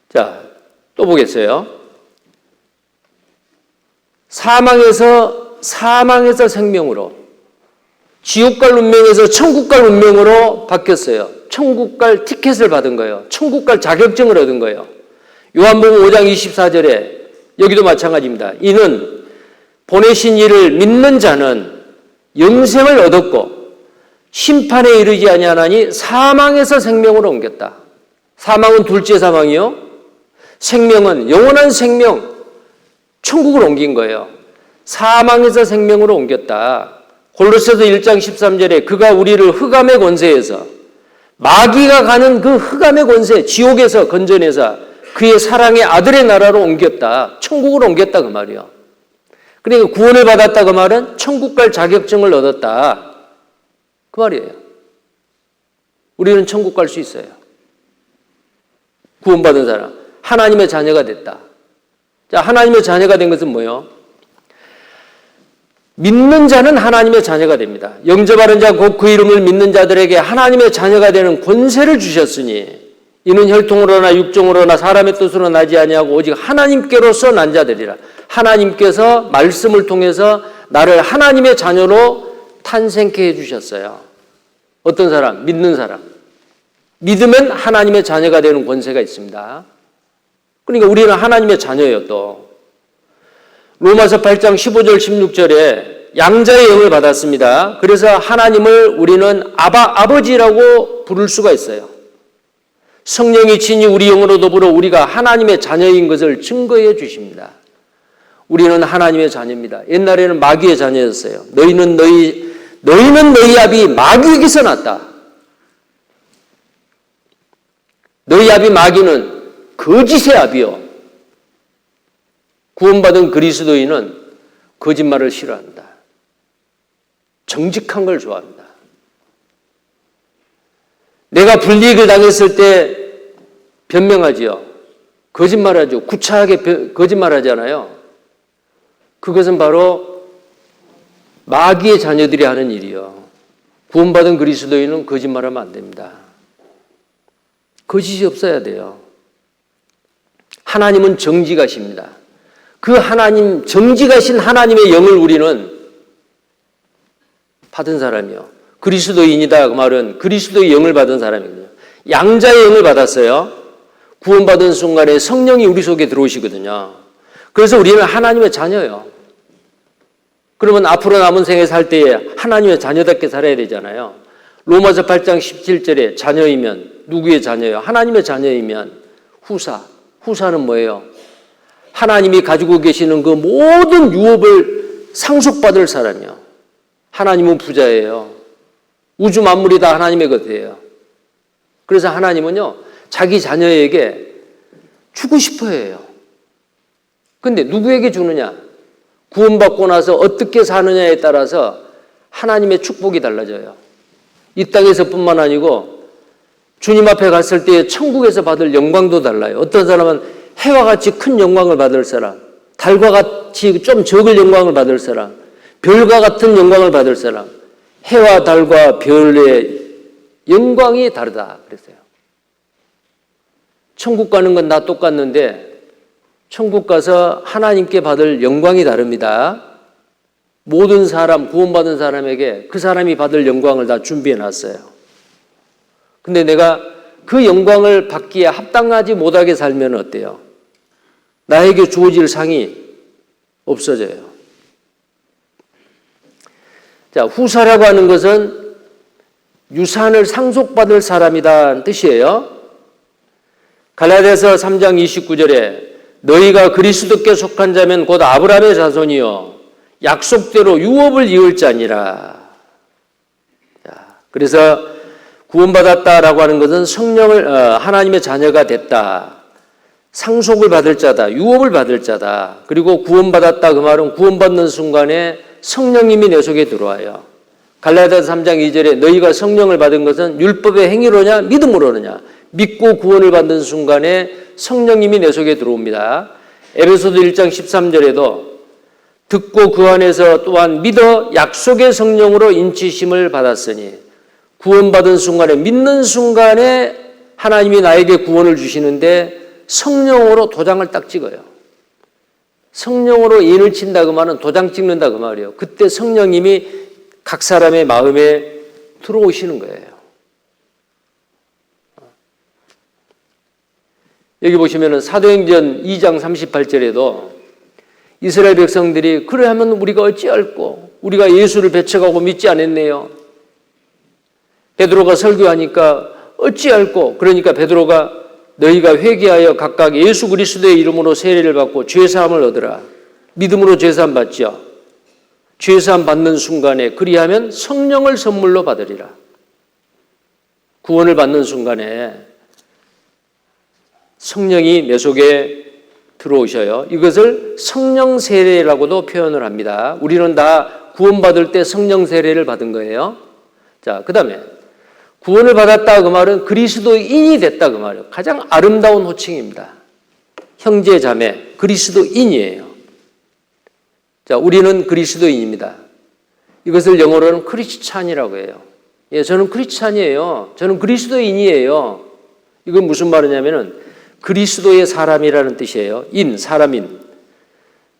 자, 또 보겠어요. 사망에서 생명으로, 지옥 갈 운명에서 천국 갈 운명으로 바뀌었어요. 천국 갈 티켓을 받은 거예요. 천국 갈 자격증을 얻은 거예요. 요한복음 5장 24절에 여기도 마찬가지입니다. 이는 보내신 이를 믿는 자는 영생을 얻었고 심판에 이르지 아니하나니 사망에서 생명으로 옮겼다. 사망은 둘째 사망이요. 생명은 영원한 생명, 천국을 옮긴 거예요. 사망에서 생명으로 옮겼다. 골로새서 1장 13절에 그가 우리를 흑암의 권세에서 마귀가 가는 그 흑암의 권세, 지옥에서 건져내서 그의 사랑의 아들의 나라로 옮겼다. 천국으로 옮겼다 그 말이요. 그러니까 구원을 받았다 그 말은 천국 갈 자격증을 얻었다 그 말이에요. 우리는 천국 갈 수 있어요. 구원받은 사람, 하나님의 자녀가 됐다. 자, 하나님의 자녀가 된 것은 뭐예요? 믿는 자는 하나님의 자녀가 됩니다. 영접하는 자 곧 그 이름을 믿는 자들에게 하나님의 자녀가 되는 권세를 주셨으니 이는 혈통으로나 육종으로나 사람의 뜻으로 나지 아니하고 오직 하나님께로서 난 자들이라. 하나님께서 말씀을 통해서 나를 하나님의 자녀로 탄생케 해주셨어요. 어떤 사람? 믿는 사람. 믿으면 하나님의 자녀가 되는 권세가 있습니다. 그러니까 우리는 하나님의 자녀예요. 또 로마서 8장 15절 16절에 양자의 영을 받았습니다. 그래서 하나님을 우리는 아버지라고 부를 수가 있어요. 성령이 친히 우리 영으로 더불어 우리가 하나님의 자녀인 것을 증거해 주십니다. 우리는 하나님의 자녀입니다. 옛날에는 마귀의 자녀였어요. 너희는 너희 아비 마귀에게서 났다. 너희 아비 마귀는 거짓의 아비요. 구원받은 그리스도인은 거짓말을 싫어한다. 정직한 걸 좋아한다. 내가 불이익을 당했을 때 변명하지요. 거짓말하죠. 구차하게 거짓말하잖아요. 그것은 바로 마귀의 자녀들이 하는 일이요. 구원받은 그리스도인은 거짓말하면 안 됩니다. 거짓이 없어야 돼요. 하나님은 정직하십니다. 그 하나님, 정직하신 하나님의 영을 우리는 받은 사람이요. 그리스도인이다 그 말은 그리스도의 영을 받은 사람이거든요. 양자의 영을 받았어요. 구원받은 순간에 성령이 우리 속에 들어오시거든요. 그래서 우리는 하나님의 자녀예요. 그러면 앞으로 남은 생에 살 때에 하나님의 자녀답게 살아야 되잖아요. 로마서 8장 17절에 자녀이면 누구의 자녀예요? 하나님의 자녀이면 후사는 뭐예요? 하나님이 가지고 계시는 그 모든 유업을 상속받을 사람이요. 하나님은 부자예요. 우주 만물이 다 하나님의 것이에요. 그래서 하나님은요, 자기 자녀에게 주고 싶어 해요. 근데 누구에게 주느냐? 구원받고 나서 어떻게 사느냐에 따라서 하나님의 축복이 달라져요. 이 땅에서뿐만 아니고 주님 앞에 갔을 때 천국에서 받을 영광도 달라요. 어떤 사람은 해와 같이 큰 영광을 받을 사람, 달과 같이 좀 적을 영광을 받을 사람, 별과 같은 영광을 받을 사람, 해와 달과 별의 영광이 다르다 그랬어요. 천국 가는 건 다 똑같는데 천국 가서 하나님께 받을 영광이 다릅니다. 모든 사람, 구원받은 사람에게 그 사람이 받을 영광을 다 준비해 놨어요. 근데 내가 그 영광을 받기에 합당하지 못하게 살면 어때요? 나에게 주어질 상이 없어져요. 자, 후사라고 하는 것은 유산을 상속받을 사람이다는 뜻이에요. 갈라디아서 3장 29절에 너희가 그리스도께 속한 자면 곧 아브라함의 자손이요 약속대로 유업을 이을 자니라. 자, 그래서 구원받았다라고 하는 것은 성령을 하나님의 자녀가 됐다. 상속을 받을 자다. 유업을 받을 자다. 그리고 구원받았다 그 말은 구원받는 순간에 성령님이 내 속에 들어와요. 갈라디아서 3장 2절에 너희가 성령을 받은 것은 율법의 행위로냐 믿음으로느냐. 믿고 구원을 받는 순간에 성령님이 내 속에 들어옵니다. 에베소서 1장 13절에도 듣고 그 안에서 또한 믿어 약속의 성령으로 인치심을 받았으니 구원받은 순간에 믿는 순간에 하나님이 나에게 구원을 주시는데 성령으로 도장을 딱 찍어요. 성령으로 인을 친다 그 말은 도장 찍는다 그 말이에요. 그때 성령님이 각 사람의 마음에 들어오시는 거예요. 여기 보시면은 사도행전 2장 38절에도 이스라엘 백성들이 그래 하면 우리가 어찌할꼬 우리가 예수를 배척하고 믿지 않았네요. 베드로가 설교하니까 어찌할꼬 그러니까 베드로가 너희가 회개하여 각각 예수 그리스도의 이름으로 세례를 받고 죄사함을 얻으라. 믿음으로 죄사함 받지요. 죄사함 받는 순간에 그리하면 성령을 선물로 받으리라. 구원을 받는 순간에 성령이 내 속에 들어오셔요. 이것을 성령 세례라고도 표현을 합니다. 우리는 다 구원받을 때 성령 세례를 받은 거예요. 자, 그 다음에 구원을 받았다 그 말은 그리스도인이 됐다 그 말이에요. 가장 아름다운 호칭입니다. 형제 자매 그리스도인이에요. 자, 우리는 그리스도인입니다. 이것을 영어로는 크리스찬이라고 해요. 예, 저는 크리스찬이에요. 저는 그리스도인이에요. 이건 무슨 말이냐면은 그리스도의 사람이라는 뜻이에요. 사람인.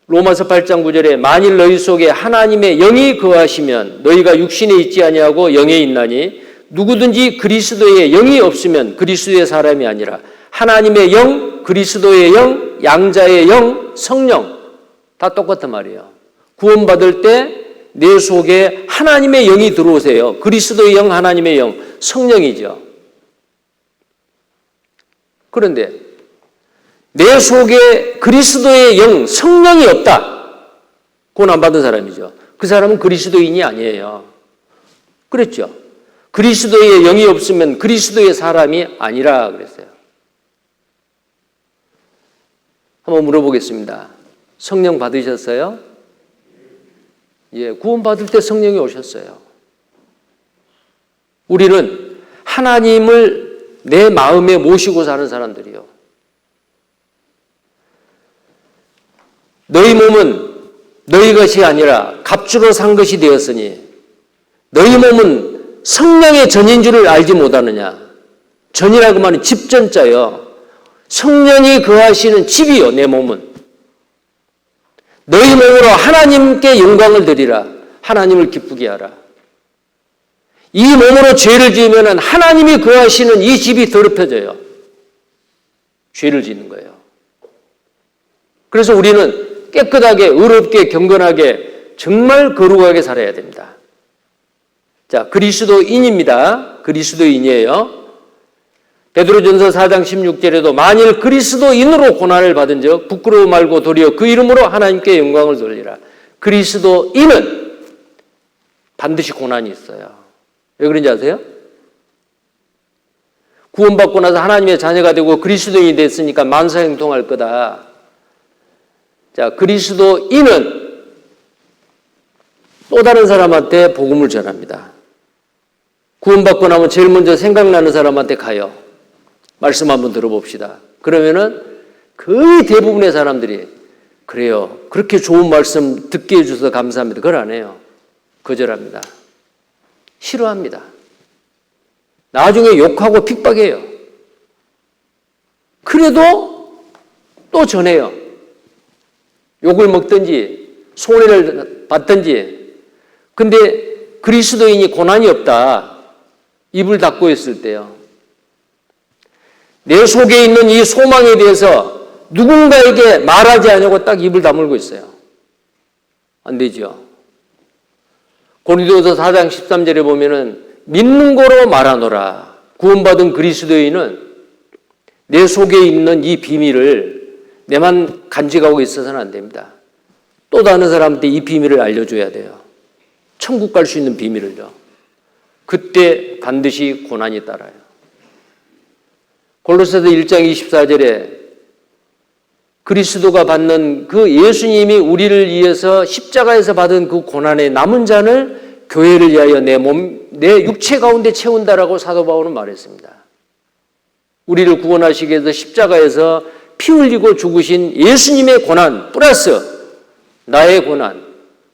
로마서 8장 9절에 만일 너희 속에 하나님의 영이 거하시면 너희가 육신에 있지 아니하고 영에 있나니 누구든지 그리스도의 영이 없으면 그리스도의 사람이 아니라 하나님의 영, 그리스도의 영, 양자의 영, 성령 다 똑같은 말이에요. 구원받을 때 내 속에 하나님의 영이 들어오세요. 그리스도의 영, 하나님의 영, 성령이죠. 그런데 내 속에 그리스도의 영, 성령이 없다. 구원 안 받은 사람이죠. 그 사람은 그리스도인이 아니에요. 그랬죠. 그리스도의 영이 없으면 그리스도의 사람이 아니라 그랬어요. 한번 물어보겠습니다. 성령 받으셨어요? 예, 구원 받을 때 성령이 오셨어요. 우리는 하나님을 내 마음에 모시고 사는 사람들이요. 너희 몸은 너희 것이 아니라 값주로 산 것이 되었으니 너희 몸은 성령의 전인 줄을 알지 못하느냐. 전이라고 말하는 집전자요. 성령이 거하시는 집이요. 내 몸은. 너희 몸으로 하나님께 영광을 드리라. 하나님을 기쁘게 하라. 이 몸으로 죄를 지으면 하나님이 거하시는 이 집이 더럽혀져요. 죄를 짓는 거예요. 그래서 우리는 깨끗하게, 의롭게, 경건하게, 정말 거룩하게 살아야 됩니다. 자, 그리스도인입니다. 그리스도인이에요. 베드로전서 4장 16절에도 만일 그리스도인으로 고난을 받은 적 부끄러워 말고 도리어 그 이름으로 하나님께 영광을 돌리라. 그리스도인은 반드시 고난이 있어요. 왜 그런지 아세요? 구원받고 나서 하나님의 자녀가 되고 그리스도인이 됐으니까 만사형통할 거다. 자, 그리스도인은 또 다른 사람한테 복음을 전합니다. 구원받고 나면 제일 먼저 생각나는 사람한테 가요. 말씀 한번 들어봅시다. 그러면은 거의 대부분의 사람들이 그래요. 그렇게 좋은 말씀 듣게 해주셔서 감사합니다. 그걸 안 해요. 거절합니다. 싫어합니다. 나중에 욕하고 핍박해요. 그래도 또 전해요. 욕을 먹든지 손해를 받든지. 근데 그리스도인이 고난이 없다. 입을 닫고 있을 때요. 내 속에 있는 이 소망에 대해서 누군가에게 말하지 않으려고 딱 입을 다물고 있어요. 안 되죠. 고린도서 4장 13절에 보면은 믿는 거로 말하노라. 구원받은 그리스도인은 내 속에 있는 이 비밀을 내만 간직하고 있어서는 안 됩니다. 또 다른 사람한테 이 비밀을 알려줘야 돼요. 천국 갈 수 있는 비밀을요. 그때 반드시 고난이 따라요. 골로새서 1장 24절에 그리스도가 받는 그 예수님이 우리를 위해서 십자가에서 받은 그 고난의 남은 잔을 교회를 위하여 내 육체 가운데 채운다라고 사도 바울은 말했습니다. 우리를 구원하시기 위해서 십자가에서 피 흘리고 죽으신 예수님의 고난 플러스 나의 고난,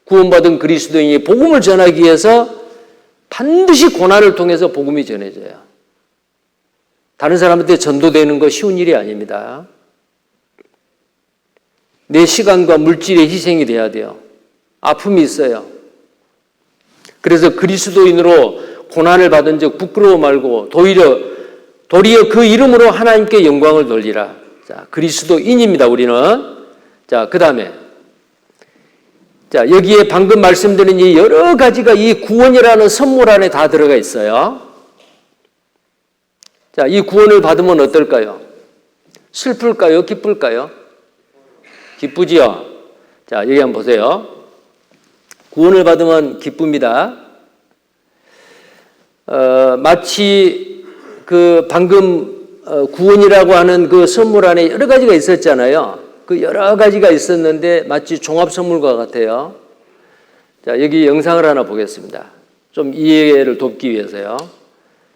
구원받은 그리스도인이 복음을 전하기 위해서 반드시 고난을 통해서 복음이 전해져요. 다른 사람한테 전도되는 거 쉬운 일이 아닙니다. 내 시간과 물질의 희생이 돼야 돼요. 아픔이 있어요. 그래서 그리스도인으로 고난을 받은 적 부끄러워 말고 도리어 그 이름으로 하나님께 영광을 돌리라. 자, 그리스도인입니다, 우리는. 자, 그 다음에. 자, 여기에 방금 말씀드린 이 여러 가지가 이 구원이라는 선물 안에 다 들어가 있어요. 자, 이 구원을 받으면 어떨까요? 슬플까요? 기쁠까요? 기쁘지요? 자, 여기 한번 보세요. 구원을 받으면 기쁩니다. 마치 그 방금 구원이라고 하는 그 선물 안에 여러 가지가 있었잖아요. 그 여러 가지가 있었는데 마치 종합 선물과 같아요. 자, 여기 영상을 하나 보겠습니다. 좀 이해를 돕기 위해서요.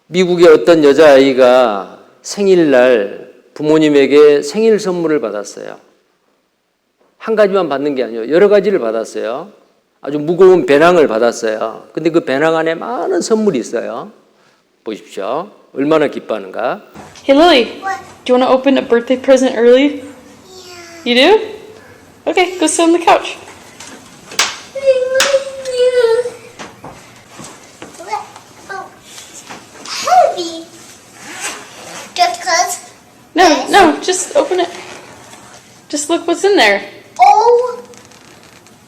미국의 어떤 여자아이가 생일날 부모님에게 생일 선물을 받았어요. 한 가지만 받는 게 아니에요. 여러 가지를 받았어요. 아주 무거운 배낭을 받았어요. 근데 그 배낭 안에 많은 선물이 있어요. 보십시오. 얼마나 기뻐하는가. Hey Lily, What? do you want to open a birthday present early? Yeah. You do? Okay, go sit on the couch. Oh, heavy. Just cause. No, just open it. Just look what's in there. Oh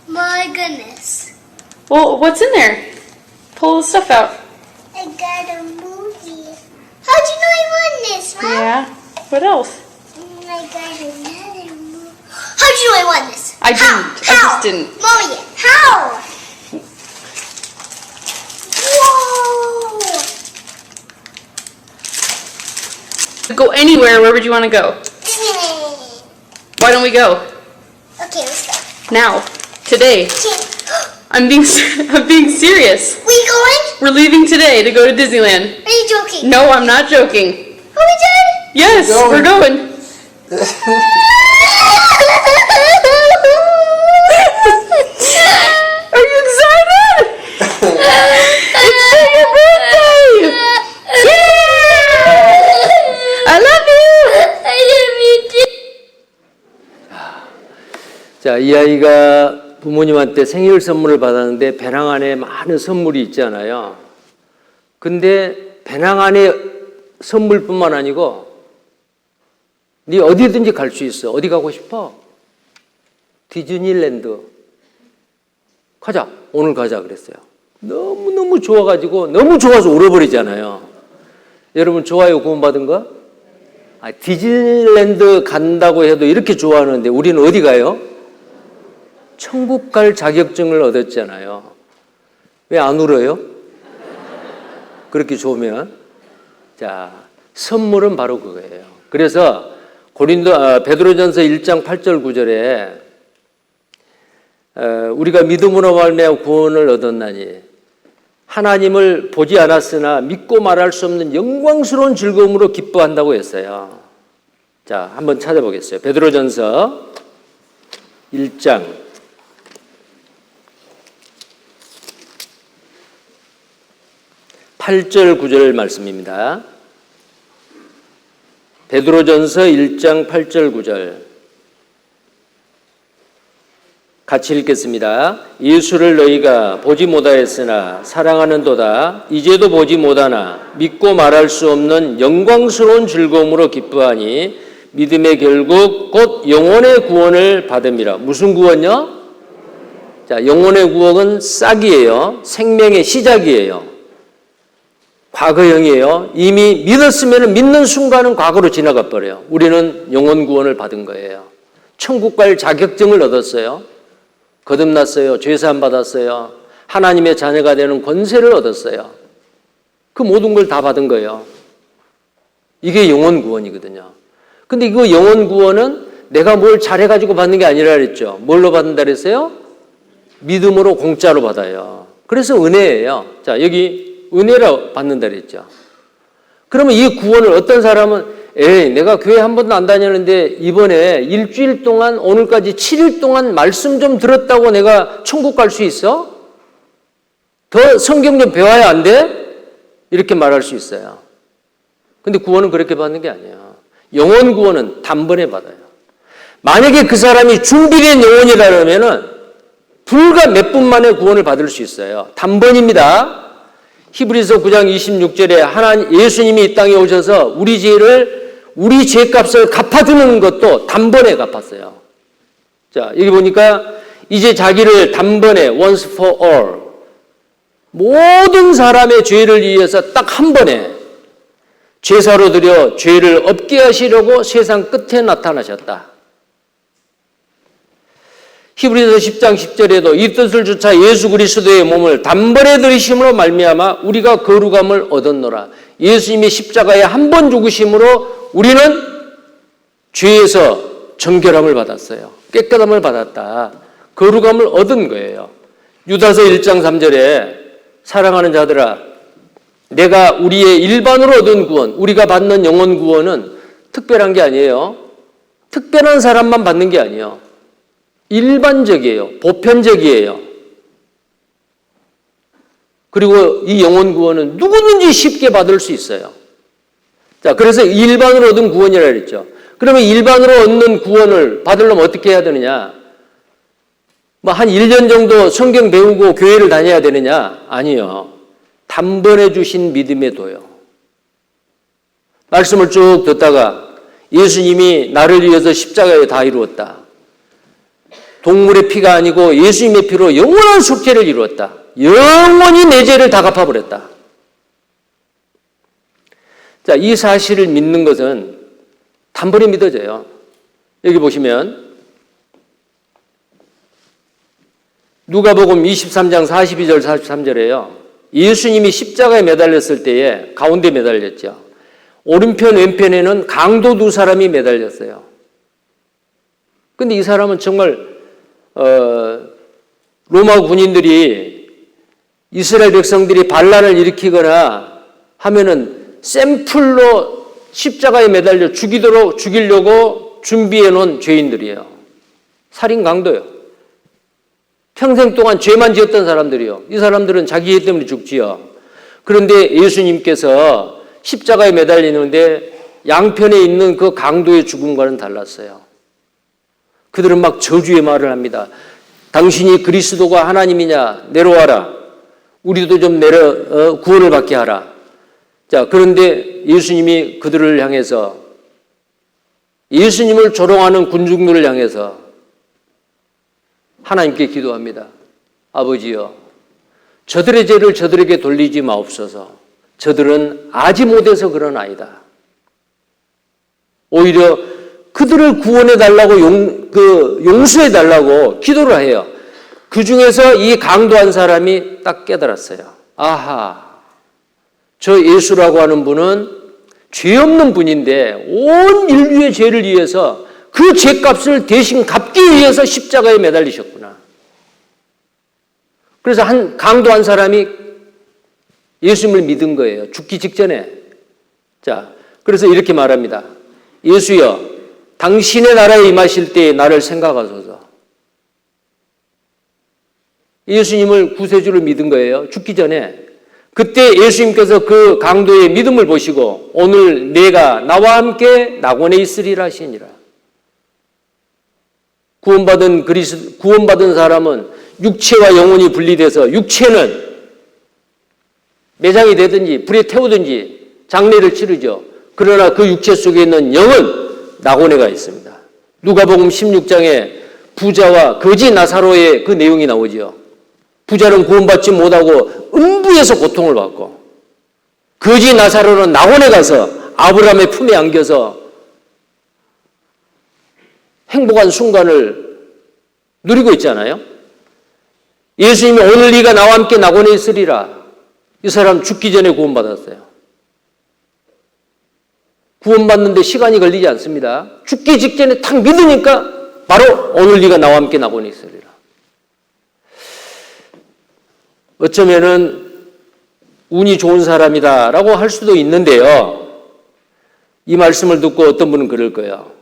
my goodness! Well, what's in there? Pull the stuff out. I got a movie. How'd you know I won this, Mom? Yeah. What else? I got another movie. How'd you know I won this? I How? didn't. I How? just didn't. Mommy, how? Whoa! Go anywhere. Where would you want to go? Disneyland. Why don't we go Okay, let's go. now? Today. Okay. I'm being serious. We going? We're leaving today to go to Disneyland. Are you joking? No, I'm not joking. Are we done? Yes, we're going. Are you excited? It's your birthday! I love you! I love you too. 자, 이 아이가 부모님한테 생일 선물을 받았는데 배낭 안에 많은 선물이 있잖아요. 근데 배낭 안에 선물뿐만 아니고 네 어디든지 갈 수 있어. 어디 가고 싶어? 디즈니랜드. 가자. 오늘 가자 그랬어요. 너무너무 좋아가지고 너무 좋아서 울어버리잖아요. 여러분 좋아요 구원받은 거? 디즈니랜드 간다고 해도 이렇게 좋아하는데 우리는 어디 가요? 천국 갈 자격증을 얻었잖아요. 왜 안 울어요? 그렇게 좋으면. 자, 선물은 바로 그거예요. 그래서 베드로전서 1장 8절 9절에 우리가 믿음으로 말미암아 구원을 얻었나니 하나님을 보지 않았으나 믿고 말할 수 없는 영광스러운 즐거움으로 기뻐한다고 했어요. 자, 한번 찾아보겠어요. 베드로전서 1장 8절 9절 말씀입니다. 베드로전서 1장 8절 9절 같이 읽겠습니다. 예수를 너희가 보지 못하였으나 사랑하는도다. 이제도 보지 못하나 믿고 말할 수 없는 영광스러운 즐거움으로 기뻐하니 믿음의 결국 곧 영혼의 구원을 받음이라. 무슨 구원요? 자, 영혼의 구원은 싹이에요. 생명의 시작이에요. 과거형이에요. 이미 믿었으면 믿는 순간은 과거로 지나가 버려요. 우리는 영혼 구원을 받은 거예요. 천국 갈 자격증을 얻었어요. 거듭났어요. 죄사함 받았어요. 하나님의 자녀가 되는 권세를 얻었어요. 그 모든 걸 다 받은 거예요. 이게 영혼 구원이거든요. 근데 이거 영혼 구원은 내가 뭘 잘해가지고 받는 게 아니라 그랬죠. 뭘로 받는다 그랬어요? 믿음으로 공짜로 받아요. 그래서 은혜예요. 자, 여기 은혜로 받는다 그랬죠. 그러면 이 구원을 어떤 사람은 내가 교회 한 번도 안 다녔는데 이번에 일주일 동안 오늘까지 7일 동안 말씀 좀 들었다고 내가 천국 갈 수 있어? 더 성경 좀 배워야 안 돼? 이렇게 말할 수 있어요. 근데 구원은 그렇게 받는 게 아니에요. 영혼 구원은 단번에 받아요. 만약에 그 사람이 준비된 영혼이라면은 불과 몇 분 만에 구원을 받을 수 있어요. 단번입니다. 히브리서 9장 26절에 예수님이 이 땅에 오셔서 우리 죄값을 갚아주는 것도 단번에 갚았어요. 자, 여기 보니까 이제 자기를 단번에 once for all 모든 사람의 죄를 위해서 딱 한 번에 제사로 드려 죄를 없게 하시려고 세상 끝에 나타나셨다. 히브리서 10장 10절에도 이 뜻을 주차 예수 그리스도의 몸을 단번에 들이심으로 말미암아 우리가 거룩함을 얻었노라. 예수님이 십자가에 한 번 죽으심으로 우리는 죄에서 정결함을 받았어요. 깨끗함을 받았다. 거룩함을 얻은 거예요. 유다서 1장 3절에 사랑하는 자들아 내가 우리의 일반으로 얻은 구원, 우리가 받는 영혼 구원은 특별한 게 아니에요. 특별한 사람만 받는 게 아니에요. 일반적이에요. 보편적이에요. 그리고 이 영혼 구원은 누구든지 쉽게 받을 수 있어요. 자, 그래서 일반으로 얻은 구원이라 그랬죠. 그러면 일반으로 얻는 구원을 받으려면 어떻게 해야 되느냐? 한 1년 정도 성경 배우고 교회를 다녀야 되느냐? 아니요. 단번에 주신 믿음의 도요. 말씀을 쭉 듣다가 예수님이 나를 위해서 십자가에 다 이루었다. 동물의 피가 아니고 예수님의 피로 영원한 속죄를 이루었다. 영원히 내 죄를 다 갚아버렸다. 자, 이 사실을 믿는 것은 단번에 믿어져요. 여기 보시면 누가복음 23장 42절 43절에요. 예수님이 십자가에 매달렸을 때에 가운데 매달렸죠. 오른편 왼편에는 강도 두 사람이 매달렸어요. 근데 이 사람은 정말 로마 군인들이 이스라엘 백성들이 반란을 일으키거나 하면은 샘플로 십자가에 매달려 죽이려고 준비해 놓은 죄인들이에요. 살인 강도요. 평생 동안 죄만 지었던 사람들이요. 이 사람들은 자기 죄 때문에 죽지요. 그런데 예수님께서 십자가에 매달리는데 양편에 있는 그 강도의 죽음과는 달랐어요. 그들은 막 저주의 말을 합니다. 당신이 그리스도가 하나님이냐? 내려와라. 우리도 좀 구원을 받게 하라. 자, 그런데 예수님이 그들을 향해서 예수님을 조롱하는 군중들을 향해서 하나님께 기도합니다. 아버지여, 저들의 죄를 저들에게 돌리지 마옵소서. 저들은 아지 못해서 그러나이다. 오히려 그들을 구원해 달라고 용서해 달라고 기도를 해요. 그 중에서 이 강도한 사람이 딱 깨달았어요. 아하, 저 예수라고 하는 분은 죄 없는 분인데 온 인류의 죄를 위해서 그 죄값을 대신 갚기 위해서 십자가에 매달리셨구나. 그래서 한 강도한 사람이 예수님을 믿은 거예요. 죽기 직전에. 자, 그래서 이렇게 말합니다. 예수여, 당신의 나라에 임하실 때에 나를 생각하소서. 예수님을 구세주를 믿은 거예요. 죽기 전에. 그때 예수님께서 그 강도의 믿음을 보시고 오늘 내가 나와 함께 낙원에 있으리라 하시니라. 구원받은 사람은 육체와 영혼이 분리돼서 육체는 매장이 되든지 불에 태우든지 장례를 치르죠. 그러나 그 육체 속에 있는 영은 낙원에 가 있습니다. 누가복음 16장에 부자와 거지 나사로의 그 내용이 나오죠. 부자는 구원받지 못하고 음부에서 고통을 받고 거지 나사로는 낙원에 가서 아브라함의 품에 안겨서 행복한 순간을 누리고 있잖아요. 예수님이 오늘 네가 나와 함께 낙원에 있으리라. 이 사람 죽기 전에 구원받았어요. 구원받는데 시간이 걸리지 않습니다. 죽기 직전에 탁 믿으니까 바로 오늘 네가 나와 함께 낙원에 있으리라. 어쩌면은 운이 좋은 사람이다라고 할 수도 있는데요. 이 말씀을 듣고 어떤 분은 그럴 거예요.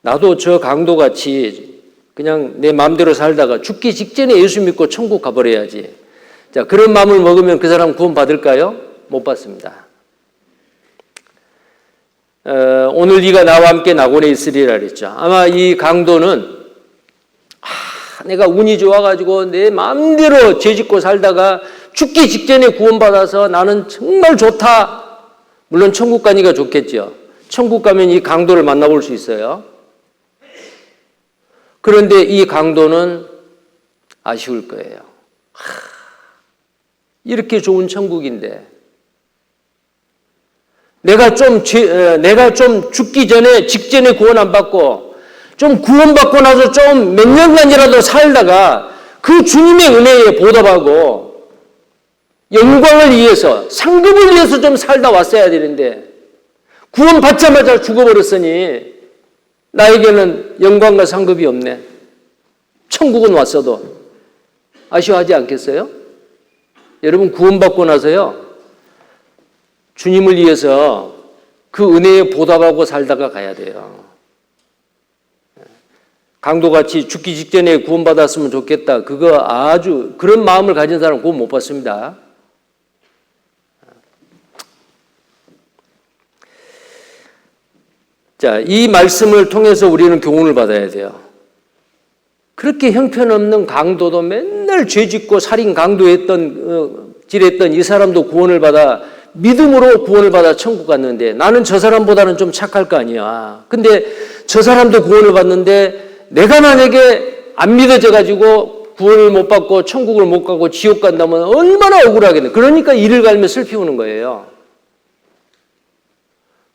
나도 저 강도같이 그냥 내 마음대로 살다가 죽기 직전에 예수 믿고 천국 가버려야지. 자, 그런 마음을 먹으면 그 사람 구원 받을까요? 못 받습니다. 오늘 네가 나와 함께 낙원에 있으리라 그랬죠. 아마 이 강도는 내가 운이 좋아가지고 내 마음대로 죄짓고 살다가 죽기 직전에 구원받아서 나는 정말 좋다. 물론 천국 가니까 좋겠죠. 천국 가면 이 강도를 만나볼 수 있어요. 그런데 이 강도는 아쉬울 거예요. 이렇게 좋은 천국인데 내가 좀 죽기 전에 직전에 구원 안 받고 좀 구원받고 나서 좀 몇 년간이라도 살다가 그 주님의 은혜에 보답하고 영광을 위해서 상급을 위해서 좀 살다 왔어야 되는데 구원받자마자 죽어버렸으니 나에게는 영광과 상급이 없네. 천국은 왔어도 아쉬워하지 않겠어요? 여러분 구원받고 나서요 주님을 위해서 그 은혜에 보답하고 살다가 가야 돼요. 강도같이 죽기 직전에 구원받았으면 좋겠다. 그거 아주 그런 마음을 가진 사람 구원 못 받습니다. 자, 이 말씀을 통해서 우리는 교훈을 받아야 돼요. 그렇게 형편없는 강도도 맨날 죄짓고 살인 강도했던 질했던 이 사람도 구원을 받아 믿음으로 구원을 받아 천국 갔는데 나는 저 사람보다는 좀 착할 거 아니야. 근데 저 사람도 구원을 받는데 내가 만약에 안 믿어져 가지고 구원을 못 받고 천국을 못 가고 지옥 간다면 얼마나 억울하겠네. 그러니까 이를 갈며 슬피 우는 거예요.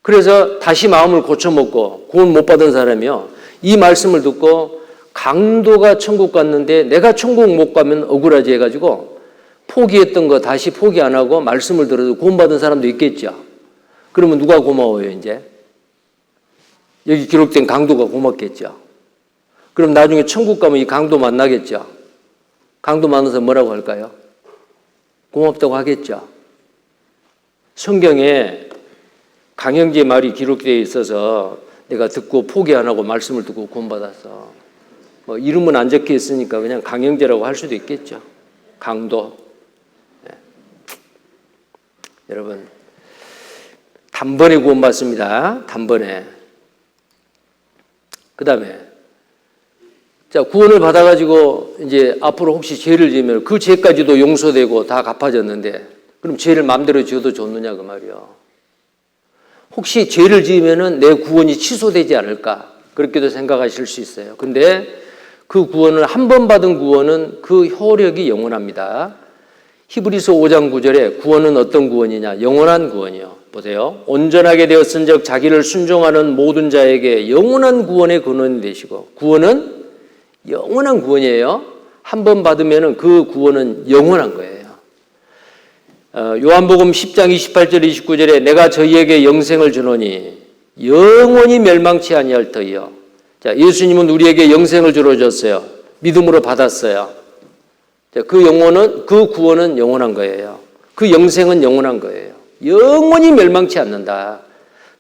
그래서 다시 마음을 고쳐먹고 구원 못 받은 사람이요. 이 말씀을 듣고 강도가 천국 갔는데 내가 천국 못 가면 억울하지 해가지고 포기했던 거 다시 포기 안 하고 말씀을 들어도 구원받은 사람도 있겠죠. 그러면 누가 고마워요 이제? 여기 기록된 강도가 고맙겠죠. 그럼 나중에 천국 가면 이 강도 만나겠죠. 강도 만나서 뭐라고 할까요? 고맙다고 하겠죠. 성경에 강형제 말이 기록되어 있어서 내가 듣고 포기 안 하고 말씀을 듣고 구원받았어. 뭐 이름은 안 적혀 있으니까 그냥 강형제라고 할 수도 있겠죠. 강도. 네. 여러분 단번에 구원받습니다. 단번에. 그 다음에 자 구원을 받아가지고 이제 앞으로 혹시 죄를 지으면 그 죄까지도 용서되고 다 갚아졌는데 그럼 죄를 마음대로 지어도 좋느냐 그 말이요. 혹시 죄를 지으면은 내 구원이 취소되지 않을까 그렇게도 생각하실 수 있어요. 근데 그 구원을 한 번 받은 구원은 그 효력이 영원합니다. 히브리서 5장 9절에 구원은 어떤 구원이냐? 영원한 구원이요. 보세요. 온전하게 되었은즉 자기를 순종하는 모든 자에게 영원한 구원의 근원이 되시고, 구원은 영원한 구원이에요. 한 번 받으면 그 구원은 영원한 거예요. 요한복음 10장 28절 29절에 내가 저희에게 영생을 주노니 영원히 멸망치 아니할 터이요. 자, 예수님은 우리에게 영생을 주러 줬어요. 믿음으로 받았어요. 자, 그 구원은 영원한 거예요. 그 영생은 영원한 거예요. 영원히 멸망치 않는다.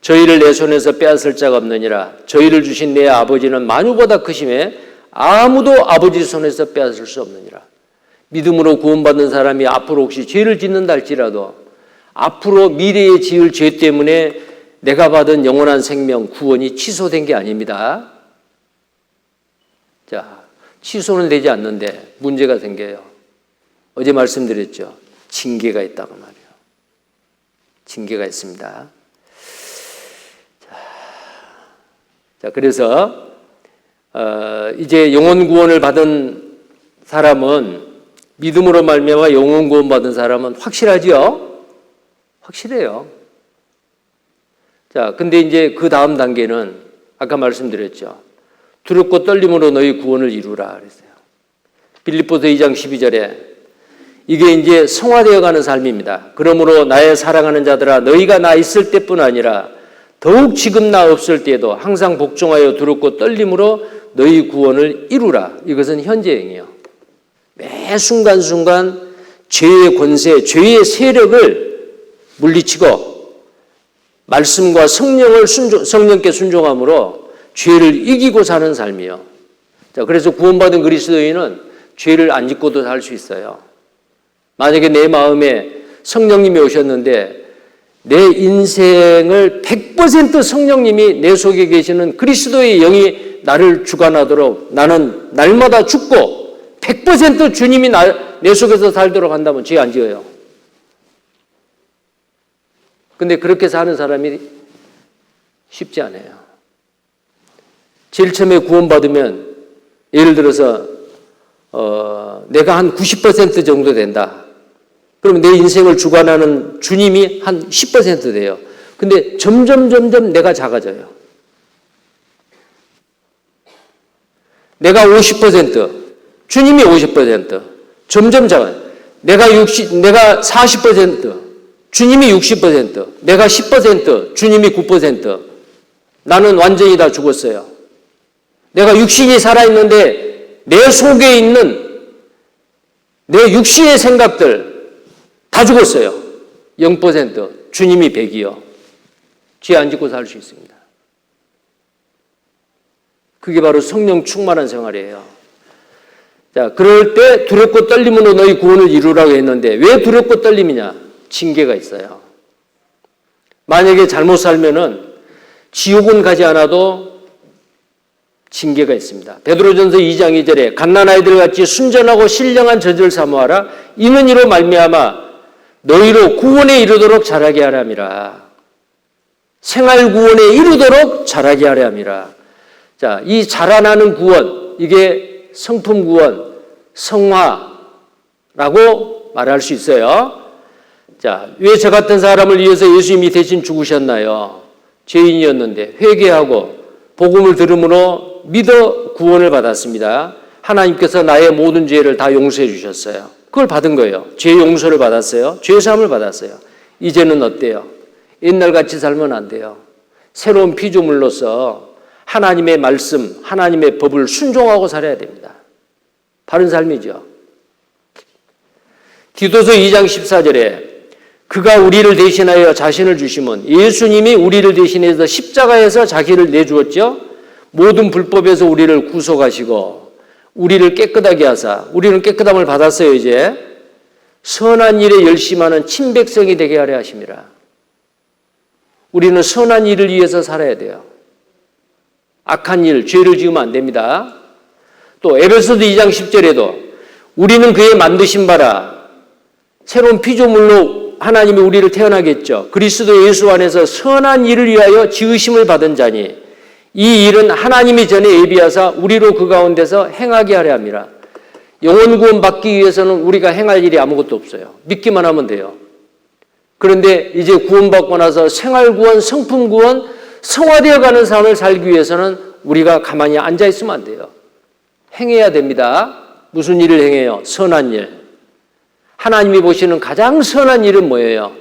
저희를 내 손에서 빼앗을 자가 없느니라. 저희를 주신 내 아버지는 만유보다 크심에 아무도 아버지 손에서 빼앗을 수 없느니라. 믿음으로 구원받는 사람이 앞으로 혹시 죄를 짓는다 할지라도 앞으로 미래에 지을 죄 때문에 내가 받은 영원한 생명, 구원이 취소된 게 아닙니다. 자, 취소는 되지 않는데 문제가 생겨요. 어제 말씀드렸죠. 징계가 있다고 말이에요. 징계가 있습니다. 자, 그래서 이제 영원 구원을 받은 사람은, 믿음으로 말미암아 영원 구원 받은 사람은 확실하지요? 확실해요. 자, 근데 이제 그 다음 단계는 아까 말씀드렸죠. 두렵고 떨림으로 너희 구원을 이루라 그랬어요. 빌립보서 2장 12절에 이게 이제 성화되어 가는 삶입니다. 그러므로 나의 사랑하는 자들아, 너희가 나 있을 때뿐 아니라 더욱 지금 나 없을 때에도 항상 복종하여 두렵고 떨림으로 너희 구원을 이루라. 이것은 현재형이에요. 매 순간순간 죄의 권세, 죄의 세력을 물리치고 말씀과 성령께 순종함으로 죄를 이기고 사는 삶이에요. 자, 그래서 구원받은 그리스도인은 죄를 안 짓고도 살 수 있어요. 만약에 내 마음에 성령님이 오셨는데 내 인생을 100% 성령님이 내 속에 계시는 그리스도의 영이 나를 주관하도록 나는 날마다 죽고 100% 주님이 내 속에서 살도록 한다면 죄 안 지어요. 근데 그렇게 사는 사람이 쉽지 않아요. 제일 처음에 구원받으면 예를 들어서 내가 한 90% 정도 된다. 그럼 내 인생을 주관하는 주님이 한 10% 돼요. 근데 점점 내가 작아져요. 내가 50%, 주님이 50%, 점점 작아요. 내가 40%, 주님이 60%, 내가 10%, 주님이 9%. 나는 완전히 다 죽었어요. 내가 육신이 살아있는데 내 속에 있는 내 육신의 생각들 다 죽었어요. 0%, 주님이 100이요. 죄 안 짓고 살 수 있습니다. 그게 바로 성령 충만한 생활이에요. 자, 그럴 때 두렵고 떨림으로 너희 구원을 이루라고 했는데 왜 두렵고 떨림이냐? 징계가 있어요. 만약에 잘못 살면은 지옥은 가지 않아도 징계가 있습니다. 베드로전서 2장 2절에 갓난아이들 같이 순전하고 신령한 젖을 사모하라. 이는 이로 말미암아 너희로 구원에 이르도록 자라게 하려 함이라. 생활 구원에 이르도록 자라게 하려 함이라. 자, 이 자라나는 구원, 이게 성품 구원, 성화라고 말할 수 있어요. 자, 왜 저 같은 사람을 위해서 예수님이 대신 죽으셨나요? 죄인이었는데 회개하고 복음을 들음으로 믿어 구원을 받았습니다. 하나님께서 나의 모든 죄를 다 용서해 주셨어요. 그걸 받은 거예요. 죄 용서를 받았어요. 죄 사함을 받았어요. 이제는 어때요? 옛날같이 살면 안 돼요. 새로운 피조물로서 하나님의 말씀, 하나님의 법을 순종하고 살아야 됩니다. 바른 삶이죠. 디도서 2장 14절에 그가 우리를 대신하여 자신을 주심은 예수님이 우리를 대신해서 십자가에서 자기를 내주었죠. 모든 불법에서 우리를 구속하시고 우리를 깨끗하게 하사, 우리는 깨끗함을 받았어요. 이제 선한 일에 열심하는 친백성이 되게 하려 하심이라. 우리는 선한 일을 위해서 살아야 돼요. 악한 일, 죄를 지으면 안 됩니다. 또 에베소서 2장 10절에도 우리는 그의 만드신 바라 새로운 피조물로 하나님이 우리를 태어나겠죠. 그리스도 예수 안에서 선한 일을 위하여 지으심을 받은 자니 이 일은 하나님이 전에 예비하사 우리로 그 가운데서 행하게 하려 함이라. 영원 구원 받기 위해서는 우리가 행할 일이 아무것도 없어요. 믿기만 하면 돼요. 그런데 이제 구원받고 나서 생활구원, 성품구원, 성화되어가는 삶을 살기 위해서는 우리가 가만히 앉아있으면 안 돼요. 행해야 됩니다. 무슨 일을 행해요? 선한 일. 하나님이 보시는 가장 선한 일은 뭐예요?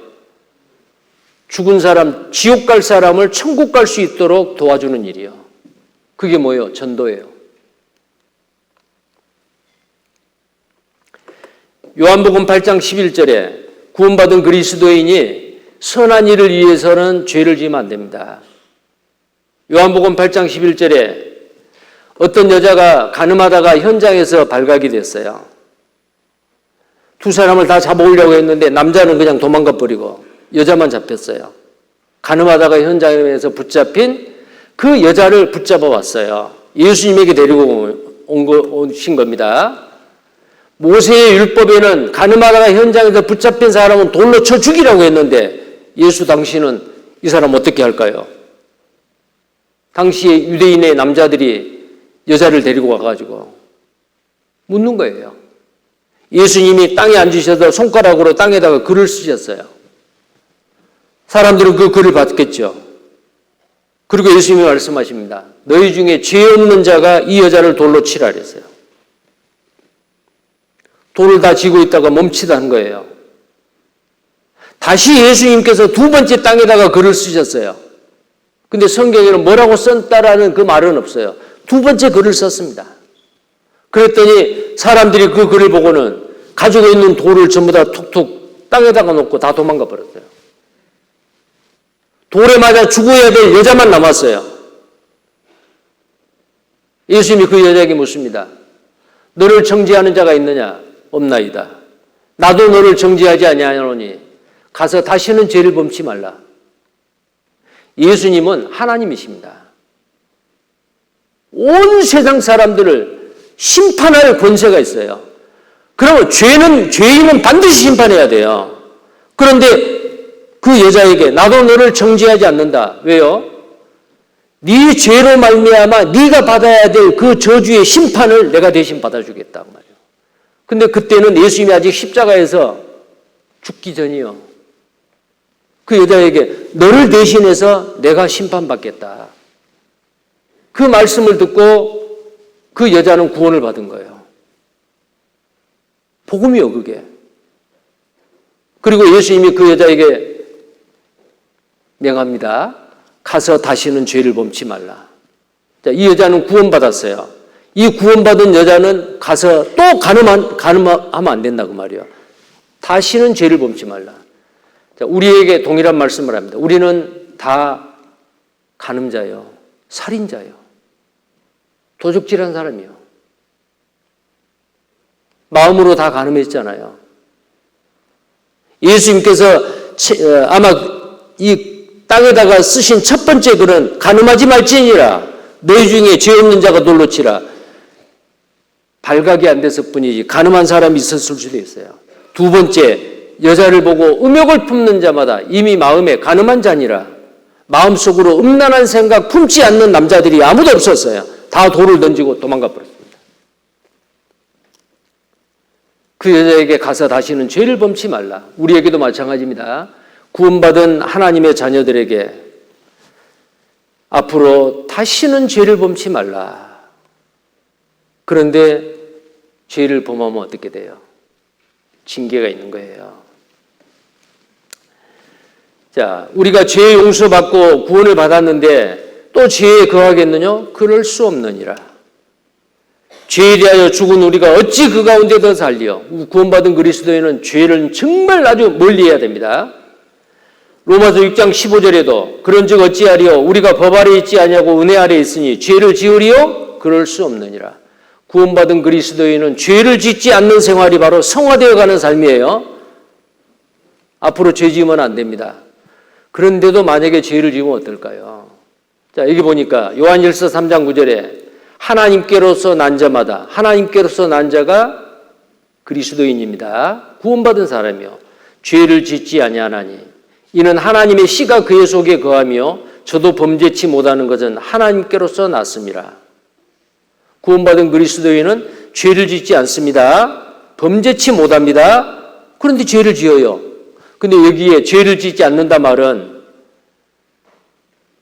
죽은 사람, 지옥 갈 사람을 천국 갈 수 있도록 도와주는 일이요. 그게 뭐예요? 전도예요. 요한복음 8장 11절에 구원받은 그리스도인이 선한 일을 위해서는 죄를 지으면 안 됩니다. 요한복음 8장 11절에 어떤 여자가 가늠하다가 현장에서 발각이 됐어요. 두 사람을 다 잡아오려고 했는데 남자는 그냥 도망가 버리고 여자만 잡혔어요. 가늠하다가 현장에서 붙잡힌 그 여자를 붙잡아 왔어요. 예수님에게 데리고 오신 겁니다. 모세의 율법에는 가늠하다가 현장에서 붙잡힌 사람은 돌로 쳐 죽이라고 했는데 예수 당시는 이 사람 어떻게 할까요? 당시에 유대인의 남자들이 여자를 데리고 와가지고 묻는 거예요. 예수님이 땅에 앉으셔서 손가락으로 땅에다가 글을 쓰셨어요. 사람들은 그 글을 받겠죠. 그리고 예수님이 말씀하십니다. 너희 중에 죄 없는 자가 이 여자를 돌로 치라 그랬어요. 돌을 다 쥐고 있다가 멈추다는 거예요. 다시 예수님께서 두 번째 땅에다가 글을 쓰셨어요. 근데 성경에는 뭐라고 썼다라는 그 말은 없어요. 두 번째 글을 썼습니다. 그랬더니 사람들이 그 글을 보고는 가지고 있는 돌을 전부 다 툭툭 땅에다가 놓고 다 도망가 버렸어요. 돌에 맞아 죽어야 될 여자만 남았어요. 예수님이 그 여자에게 묻습니다. 너를 정죄하는 자가 있느냐? 없나이다. 나도 너를 정죄하지 아니하노니 가서 다시는 죄를 범치 말라. 예수님은 하나님이십니다. 온 세상 사람들을 심판할 권세가 있어요. 그러면 죄인은 반드시 심판해야 돼요. 그런데 그 여자에게 나도 너를 정죄하지 않는다. 왜요? 네 죄로 말미암아 네가 받아야 될 그 저주의 심판을 내가 대신 받아주겠다 그 말이에요. 근데 그때는 예수님이 아직 십자가에서 죽기 전이요. 그 여자에게 너를 대신해서 내가 심판받겠다. 그 말씀을 듣고 그 여자는 구원을 받은 거예요. 복음이요, 그게. 그리고 예수님이 그 여자에게 명합니다. 가서 다시는 죄를 범치 말라. 자, 이 여자는 구원받았어요. 이 구원받은 여자는 가서 또 가늠하면 안 된다 그 말이에요. 다시는 죄를 범치 말라. 자, 우리에게 동일한 말씀을 합니다. 우리는 다 간음자요, 살인자요, 도적질한 사람이요. 마음으로 다 간음했잖아요. 예수님께서 아마 이 땅에다가 쓰신 첫 번째 글은 간음하지 말지니라. 너희 중에 죄 없는 자가 돌로 치라. 발각이 안 됐을 뿐이지 간음한 사람이 있었을 수도 있어요. 두 번째, 여자를 보고 음욕을 품는 자마다 이미 마음에 간음한 자니라. 마음속으로 음란한 생각 품지 않는 남자들이 아무도 없었어요. 다 돌을 던지고 도망가 버렸습니다. 그 여자에게 가서 다시는 죄를 범치 말라. 우리에게도 마찬가지입니다. 구원받은 하나님의 자녀들에게 앞으로 다시는 죄를 범치 말라. 그런데 죄를 범하면 어떻게 돼요? 징계가 있는 거예요. 자, 우리가 죄 용서받고 구원을 받았는데 또 죄에 거하겠느냐? 그럴 수 없느니라. 죄에 대하여 죽은 우리가 어찌 그 가운데 더 살리요? 구원받은 그리스도인은 죄를 정말 아주 멀리해야 됩니다. 로마서 6장 15절에도 그런즉 어찌하리요? 우리가 법 아래 있지 아니하고 은혜 아래 있으니 죄를 지으리요? 그럴 수 없느니라. 구원받은 그리스도인은 죄를 짓지 않는 생활이 바로 성화되어가는 삶이에요. 앞으로 죄 지으면 안 됩니다. 그런데도 만약에 죄를 지으면 어떨까요? 자, 여기 보니까 요한일서 3장 9절에 하나님께로서 난 자마다, 하나님께로서 난 자가 그리스도인입니다. 구원받은 사람이요. 죄를 짓지 아니하나니 이는 하나님의 씨가 그의 속에 거하며 저도 범죄치 못하는 것은 하나님께로서 났습니다. 구원받은 그리스도인은 죄를 짓지 않습니다. 범죄치 못합니다. 그런데 죄를 지어요. 근데 여기에 죄를 짓지 않는다 말은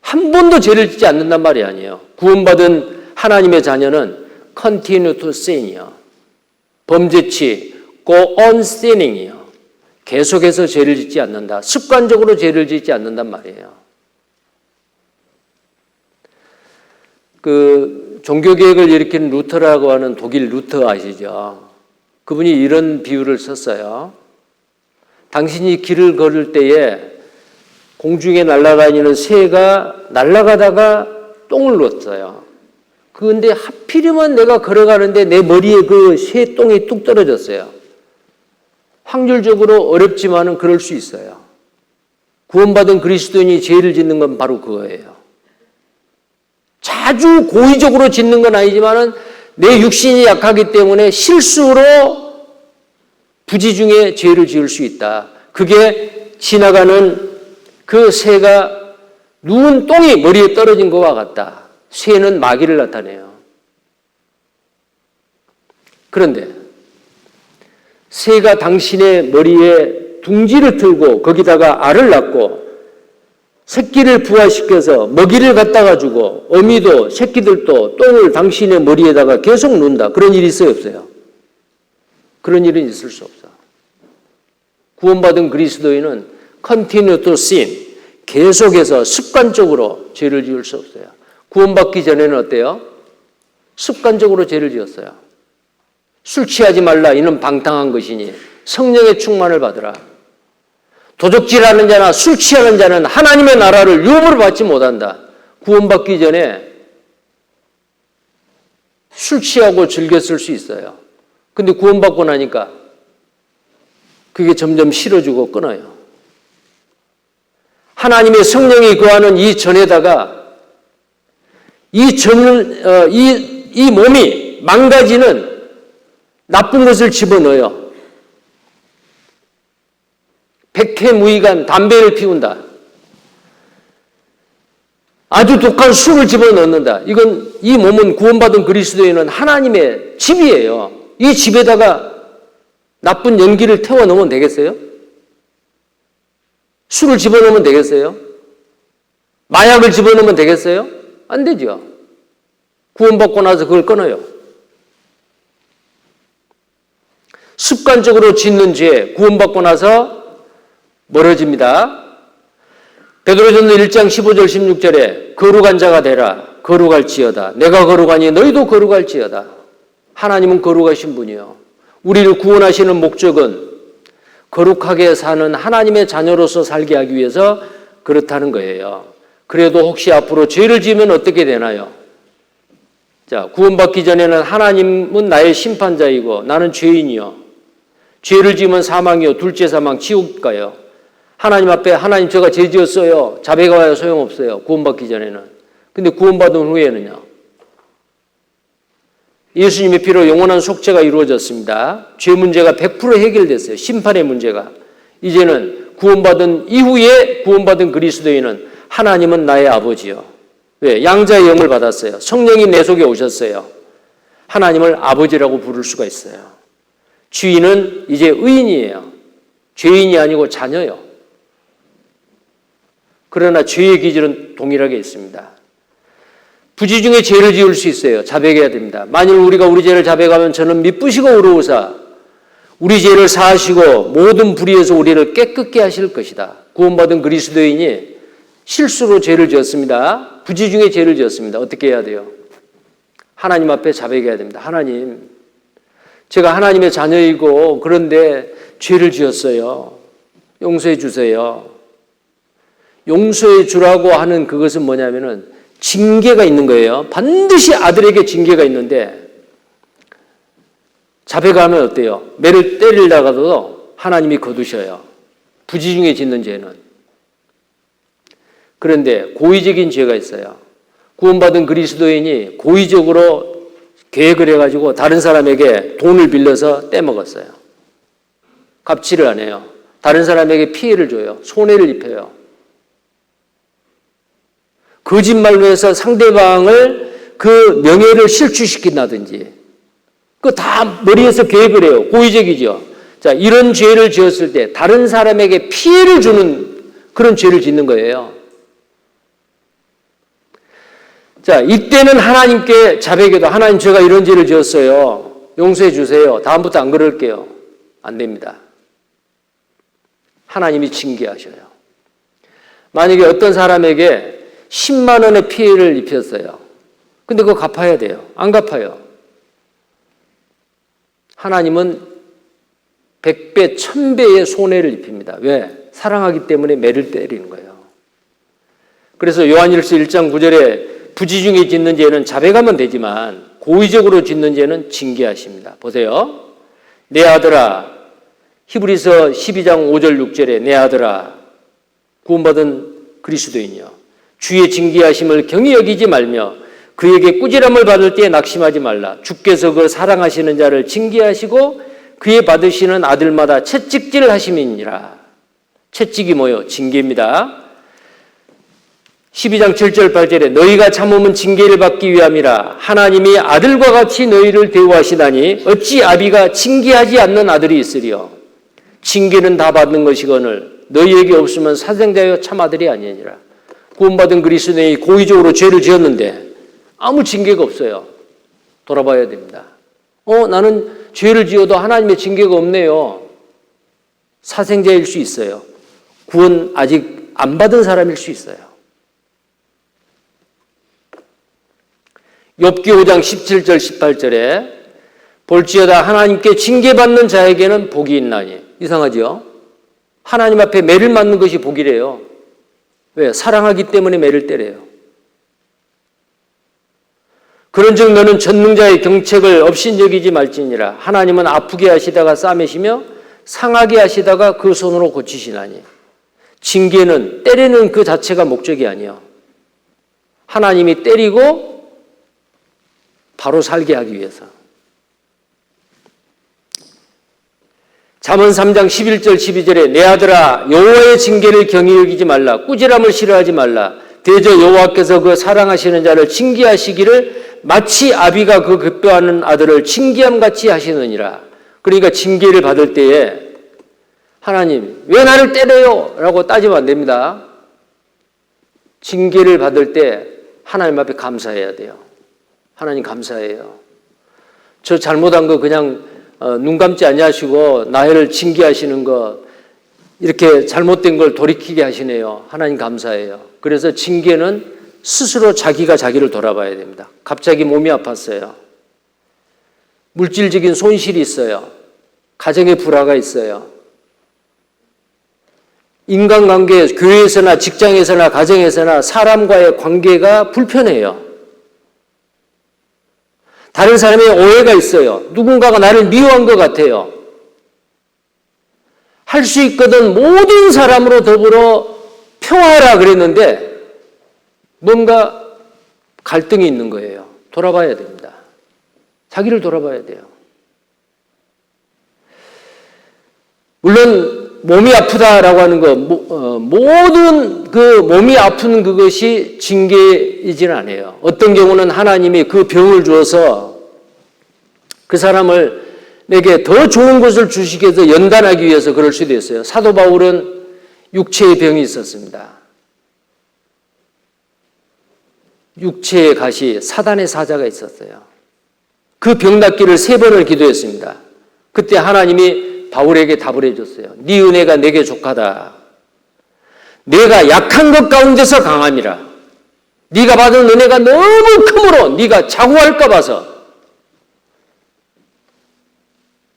한 번도 죄를 짓지 않는단 말이 아니에요. 구원받은 하나님의 자녀는 continue to sin이요. 범죄치, go on sinning이요. 계속해서 죄를 짓지 않는다. 습관적으로 죄를 짓지 않는단 말이에요. 그 종교개혁을 일으킨 루터라고 하는 독일 루터 아시죠? 그분이 이런 비유를 썼어요. 당신이 길을 걸을 때에 공중에 날아다니는 새가 날아가다가 똥을 놓았어요. 그런데 하필이면 내가 걸어가는데 내 머리에 그 새 똥이 뚝 떨어졌어요. 확률적으로 어렵지만은 그럴 수 있어요. 구원받은 그리스도인이 죄를 짓는 건 바로 그거예요. 자주 고의적으로 짓는 건 아니지만은 내 육신이 약하기 때문에 실수로 부지중에 죄를 지을 수 있다. 그게 지나가는 그 새가 누운 똥이 머리에 떨어진 것과 같다. 새는 마귀를 나타내요. 그런데 새가 당신의 머리에 둥지를 틀고 거기다가 알을 낳고 새끼를 부화시켜서 먹이를 갖다가 주고 어미도 새끼들도 똥을 당신의 머리에다가 계속 놓는다. 그런 일이 있어요, 없어요? 그런 일은 있을 수 없어. 구원받은 그리스도인은 continue to sin, 계속해서 습관적으로 죄를 지을 수 없어요. 구원받기 전에는 어때요? 습관적으로 죄를 지었어요. 술 취하지 말라, 이는 방탕한 것이니 성령의 충만을 받으라. 도적질하는 자나 술 취하는 자는 하나님의 나라를 유업으로 받지 못한다. 구원받기 전에 술 취하고 즐겼을 수 있어요. 근데 구원받고 나니까 그게 점점 싫어지고 끊어요. 하나님의 성령이 거하는 이 전에다가 이 몸이 망가지는 나쁜 것을 집어넣어요. 백해무익한 담배를 피운다. 아주 독한 술을 집어넣는다. 이 몸은 구원받은 그리스도인은 하나님의 집이에요. 이 집에다가 나쁜 연기를 태워 넣으면 되겠어요? 술을 집어넣으면 되겠어요? 마약을 집어넣으면 되겠어요? 안 되죠. 구원받고 나서 그걸 끊어요. 습관적으로 짓는 죄, 구원받고 나서 멀어집니다. 베드로전서 1장 15절 16절에 거룩한 자가 되라. 거룩할지어다. 내가 거룩하니 너희도 거룩할지어다. 하나님은 거룩하신 분이요. 우리를 구원하시는 목적은 거룩하게 사는 하나님의 자녀로서 살게 하기 위해서 그렇다는 거예요. 그래도 혹시 앞으로 죄를 지으면 어떻게 되나요? 자, 구원받기 전에는 하나님은 나의 심판자이고 나는 죄인이요. 죄를 지으면 사망이요. 둘째 사망, 지옥 가요. 하나님 앞에 하나님 제가 죄 지었어요. 자백가 와야 소용없어요. 구원받기 전에는. 근데 구원받은 후에는요. 예수님의 피로 영원한 속죄가 이루어졌습니다. 죄 문제가 100% 해결됐어요. 심판의 문제가. 이제는 구원받은 이후에 구원받은 그리스도인은 하나님은 나의 아버지요. 왜? 양자의 영을 받았어요. 성령이 내 속에 오셨어요. 하나님을 아버지라고 부를 수가 있어요. 주인은 이제 의인이에요. 죄인이 아니고 자녀요. 그러나 죄의 기질은 동일하게 있습니다. 부지중에 죄를 지을 수 있어요. 자백해야 됩니다. 만일 우리가 우리 죄를 자백하면 저는 미쁘시고 의로우사 우리 죄를 사하시고 모든 불의에서 우리를 깨끗게 하실 것이다. 구원받은 그리스도인이 실수로 죄를 지었습니다. 부지중에 죄를 지었습니다. 어떻게 해야 돼요? 하나님 앞에 자백해야 됩니다. 하나님, 제가 하나님의 자녀이고 그런데 죄를 지었어요. 용서해 주세요. 용서해 주라고 하는 그것은 뭐냐면은 징계가 있는 거예요. 반드시 아들에게 징계가 있는데 자백하면 어때요? 매를 때리다가도 하나님이 거두셔요. 부지중에 짓는 죄는. 그런데 고의적인 죄가 있어요. 구원받은 그리스도인이 고의적으로 계획을 해가지고 다른 사람에게 돈을 빌려서 떼먹었어요. 갑질을 안 해요. 다른 사람에게 피해를 줘요. 손해를 입혀요. 거짓말로 해서 상대방을 그 명예를 실추시킨다든지 그 다 머리에서 계획을 해요. 고의적이죠. 자, 이런 죄를 지었을 때 다른 사람에게 피해를 주는 그런 죄를 짓는 거예요. 자, 이때는 하나님께 자백해도 하나님 제가 이런 죄를 지었어요. 용서해 주세요. 다음부터 안 그럴게요. 안 됩니다. 하나님이 징계하셔요. 만약에 어떤 사람에게 10만 원의 피해를 입혔어요. 근데 그거 갚아야 돼요. 안 갚아요. 하나님은 100배, 1000배의 손해를 입힙니다. 왜? 사랑하기 때문에 매를 때리는 거예요. 그래서 요한일서 1장 9절에 부지 중에 짓는 죄는 자백하면 되지만 고의적으로 짓는 죄는 징계하십니다. 보세요. 내 아들아, 히브리서 12장 5절 6절에 내 아들아, 구원받은 그리스도인이여, 주의 징계하심을 경히 여기지 말며 그에게 꾸지람을 받을 때에 낙심하지 말라. 주께서 그 사랑하시는 자를 징계하시고 그의 받으시는 아들마다 채찍질 하심이니라. 채찍이 뭐요? 징계입니다. 12장 7절 8절에 너희가 참으면 징계를 받기 위함이라. 하나님이 아들과 같이 너희를 대우하시다니 어찌 아비가 징계하지 않는 아들이 있으리요. 징계는 다 받는 것이거늘 너희에게 없으면 사생자여 참 아들이 아니니라. 구원받은 그리스도인이 고의적으로 죄를 지었는데 아무 징계가 없어요. 돌아봐야 됩니다. 나는 죄를 지어도 하나님의 징계가 없네요. 사생자일 수 있어요. 구원 아직 안 받은 사람일 수 있어요. 욥기 5장 17절 18절에 볼지어다 하나님께 징계받는 자에게는 복이 있나니. 이상하죠? 하나님 앞에 매를 맞는 것이 복이래요. 왜? 사랑하기 때문에 매를 때려요. 그런즉 너는 전능자의 경책을 업신여기지 말지니라. 하나님은 아프게 하시다가 싸매시며 상하게 하시다가 그 손으로 고치시나니. 징계는 때리는 그 자체가 목적이 아니에요. 하나님이 때리고 바로 살게 하기 위해서. 잠언 3장 11절 12절에 내 아들아 여호와의 징계를 경히 여기지 말라. 꾸지람을 싫어하지 말라. 대저 여호와께서 그 사랑하시는 자를 징계하시기를 마치 아비가 그 급뼈하는 아들을 징계함같이 하시느니라. 그러니까 징계를 받을 때에 하나님 왜 나를 때려요? 라고 따지면 안 됩니다. 징계를 받을 때 하나님 앞에 감사해야 돼요. 하나님 감사해요. 저 잘못한 거 그냥 눈 감지 아니하시고 나를 징계하시는 거 이렇게 잘못된 걸 돌이키게 하시네요. 하나님 감사해요. 그래서 징계는 스스로 자기가 자기를 돌아봐야 됩니다. 갑자기 몸이 아팠어요. 물질적인 손실이 있어요. 가정의 불화가 있어요. 인간관계, 교회에서나 직장에서나 가정에서나 사람과의 관계가 불편해요. 다른 사람의 오해가 있어요. 누군가가 나를 미워한 것 같아요. 할 수 있거든 모든 사람으로 더불어 평화하라 그랬는데 뭔가 갈등이 있는 거예요. 돌아봐야 됩니다. 자기를 돌아봐야 돼요. 물론 몸이 아프다라고 하는 거 모든 그 몸이 아픈 그것이 징계이지는 않아요. 어떤 경우는 하나님이 그 병을 주어서 그 사람을 내게 더 좋은 것을 주시기 위해서 연단하기 위해서 그럴 수도 있어요. 사도 바울은 육체의 병이 있었습니다. 육체의 가시, 사단의 사자가 있었어요. 그 병 낫기를 3번을 기도했습니다. 그때 하나님이 바울에게 답을 해줬어요. 네 은혜가 내게 족하다. 내가 약한 것 가운데서 강함이라. 네가 받은 은혜가 너무 크므로 네가 자고할까 봐서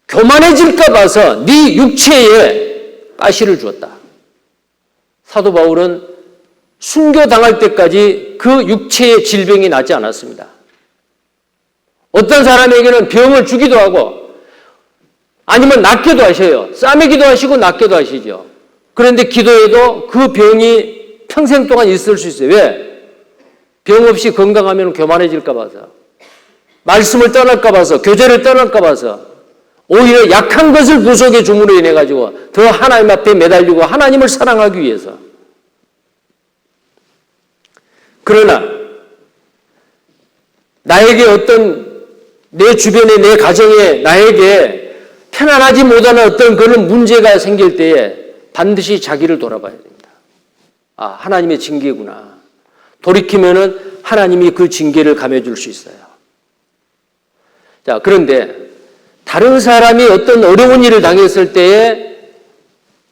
교만해질까 봐서 네 육체에 가시를 주었다. 사도 바울은 순교당할 때까지 그 육체의 질병이 낫지 않았습니다. 어떤 사람에게는 병을 주기도 하고 아니면 낫게도 하셔요. 싸매기도 하시고 낫게도 하시죠. 그런데 기도해도 그 병이 평생 동안 있을 수 있어요. 왜? 병 없이 건강하면 교만해질까 봐서, 말씀을 떠날까 봐서, 교제를 떠날까 봐서, 오히려 약한 것을 구속해 줌으로 인해 가지고 더 하나님 앞에 매달리고 하나님을 사랑하기 위해서. 그러나 나에게 어떤 내 주변에 내 가정에 나에게 편안하지 못하는 어떤 그런 문제가 생길 때에 반드시 자기를 돌아봐야 됩니다. 아, 하나님의 징계구나. 돌이키면은 하나님이 그 징계를 감해줄 수 있어요. 자, 그런데 다른 사람이 어떤 어려운 일을 당했을 때에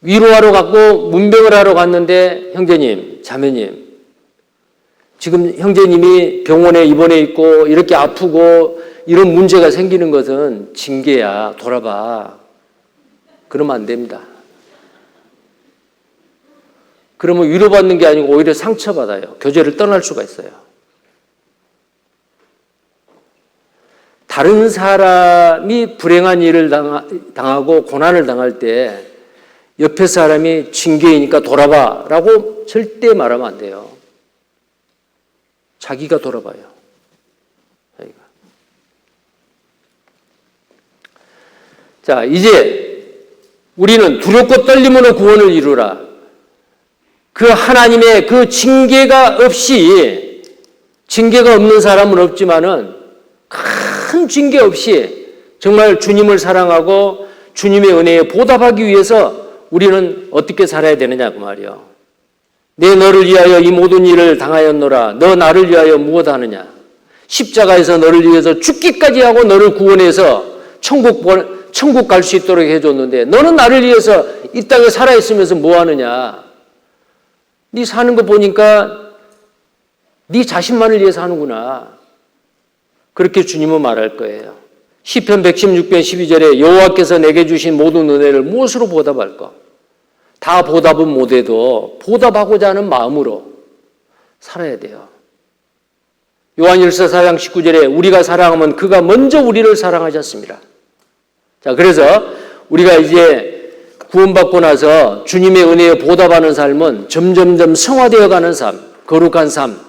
위로하러 갔고 문병을 하러 갔는데 형제님, 자매님, 지금 형제님이 병원에 입원해 있고 이렇게 아프고 이런 문제가 생기는 것은 징계야. 돌아봐. 그러면 안 됩니다. 그러면 위로받는 게 아니고 오히려 상처받아요. 교제를 떠날 수가 있어요. 다른 사람이 불행한 일을 당하고 고난을 당할 때 옆에 사람이 징계이니까 돌아봐 라고 절대 말하면 안 돼요. 자기가 돌아봐요. 자기가. 자, 이제 우리는 두렵고 떨림으로 구원을 이루라. 그 하나님의 그 징계가 없는 사람은 없지만은 큰 징계 없이 정말 주님을 사랑하고 주님의 은혜에 보답하기 위해서 우리는 어떻게 살아야 되느냐 그 말이요. 내 너를 위하여 이 모든 일을 당하였노라. 너 나를 위하여 무엇 하느냐. 십자가에서 너를 위해서 죽기까지 하고 너를 구원해서 천국 갈 수 있도록 해줬는데 너는 나를 위해서 이 땅에 살아있으면서 뭐 하느냐. 네 사는 거 보니까 네 자신만을 위해서 하는구나. 그렇게 주님은 말할 거예요. 시편 116편 12절에 여호와께서 내게 주신 모든 은혜를 무엇으로 보답할까? 다 보답은 못해도 보답하고자 하는 마음으로 살아야 돼요. 요한일서 4장 19절에 우리가 사랑하면 그가 먼저 우리를 사랑하셨습니다. 자, 그래서 우리가 이제 구원받고 나서 주님의 은혜에 보답하는 삶은 점점점 성화되어가는 삶, 거룩한 삶,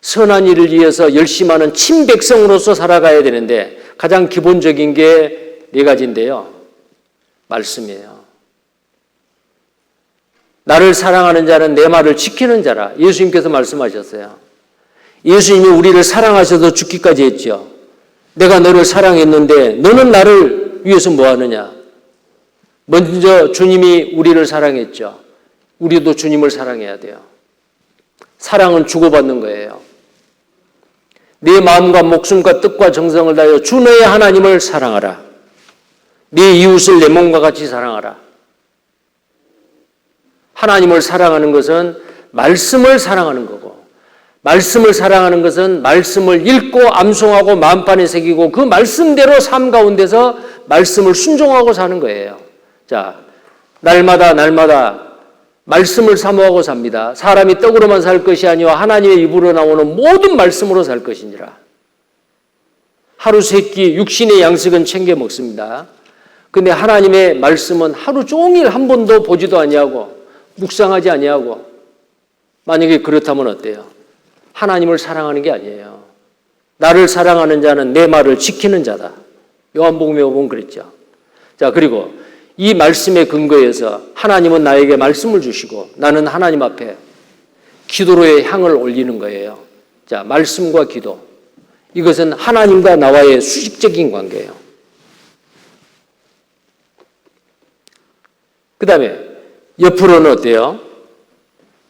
선한 일을 위해서 열심하는 친백성으로서 살아가야 되는데 가장 기본적인 게 네 가지인데요. 말씀이에요. 나를 사랑하는 자는 내 말을 지키는 자라. 예수님께서 말씀하셨어요. 예수님이 우리를 사랑하셔서 죽기까지 했죠. 내가 너를 사랑했는데 너는 나를 위해서 뭐 하느냐. 먼저 주님이 우리를 사랑했죠. 우리도 주님을 사랑해야 돼요. 사랑은 주고받는 거예요. 내 마음과 목숨과 뜻과 정성을 다하여 주 너의 하나님을 사랑하라. 네 이웃을 내 몸과 같이 사랑하라. 하나님을 사랑하는 것은 말씀을 사랑하는 거고, 말씀을 사랑하는 것은 말씀을 읽고 암송하고 마음판에 새기고 그 말씀대로 삶 가운데서 말씀을 순종하고 사는 거예요. 자, 날마다 말씀을 사모하고 삽니다. 사람이 떡으로만 살 것이 아니라 하나님의 입으로 나오는 모든 말씀으로 살 것이니라. 하루 세 끼 육신의 양식은 챙겨 먹습니다. 근데 하나님의 말씀은 하루 종일 한 번도 보지도 아니하고 묵상하지 아니하고, 만약에 그렇다면 어때요? 하나님을 사랑하는 게 아니에요. 나를 사랑하는 자는 내 말을 지키는 자다. 요한복음에 보면 그랬죠. 자, 그리고 이 말씀의 근거에서 하나님은 나에게 말씀을 주시고 나는 하나님 앞에 기도로의 향을 올리는 거예요. 자, 말씀과 기도. 이것은 하나님과 나와의 수직적인 관계예요. 그 다음에 옆으로는 어때요?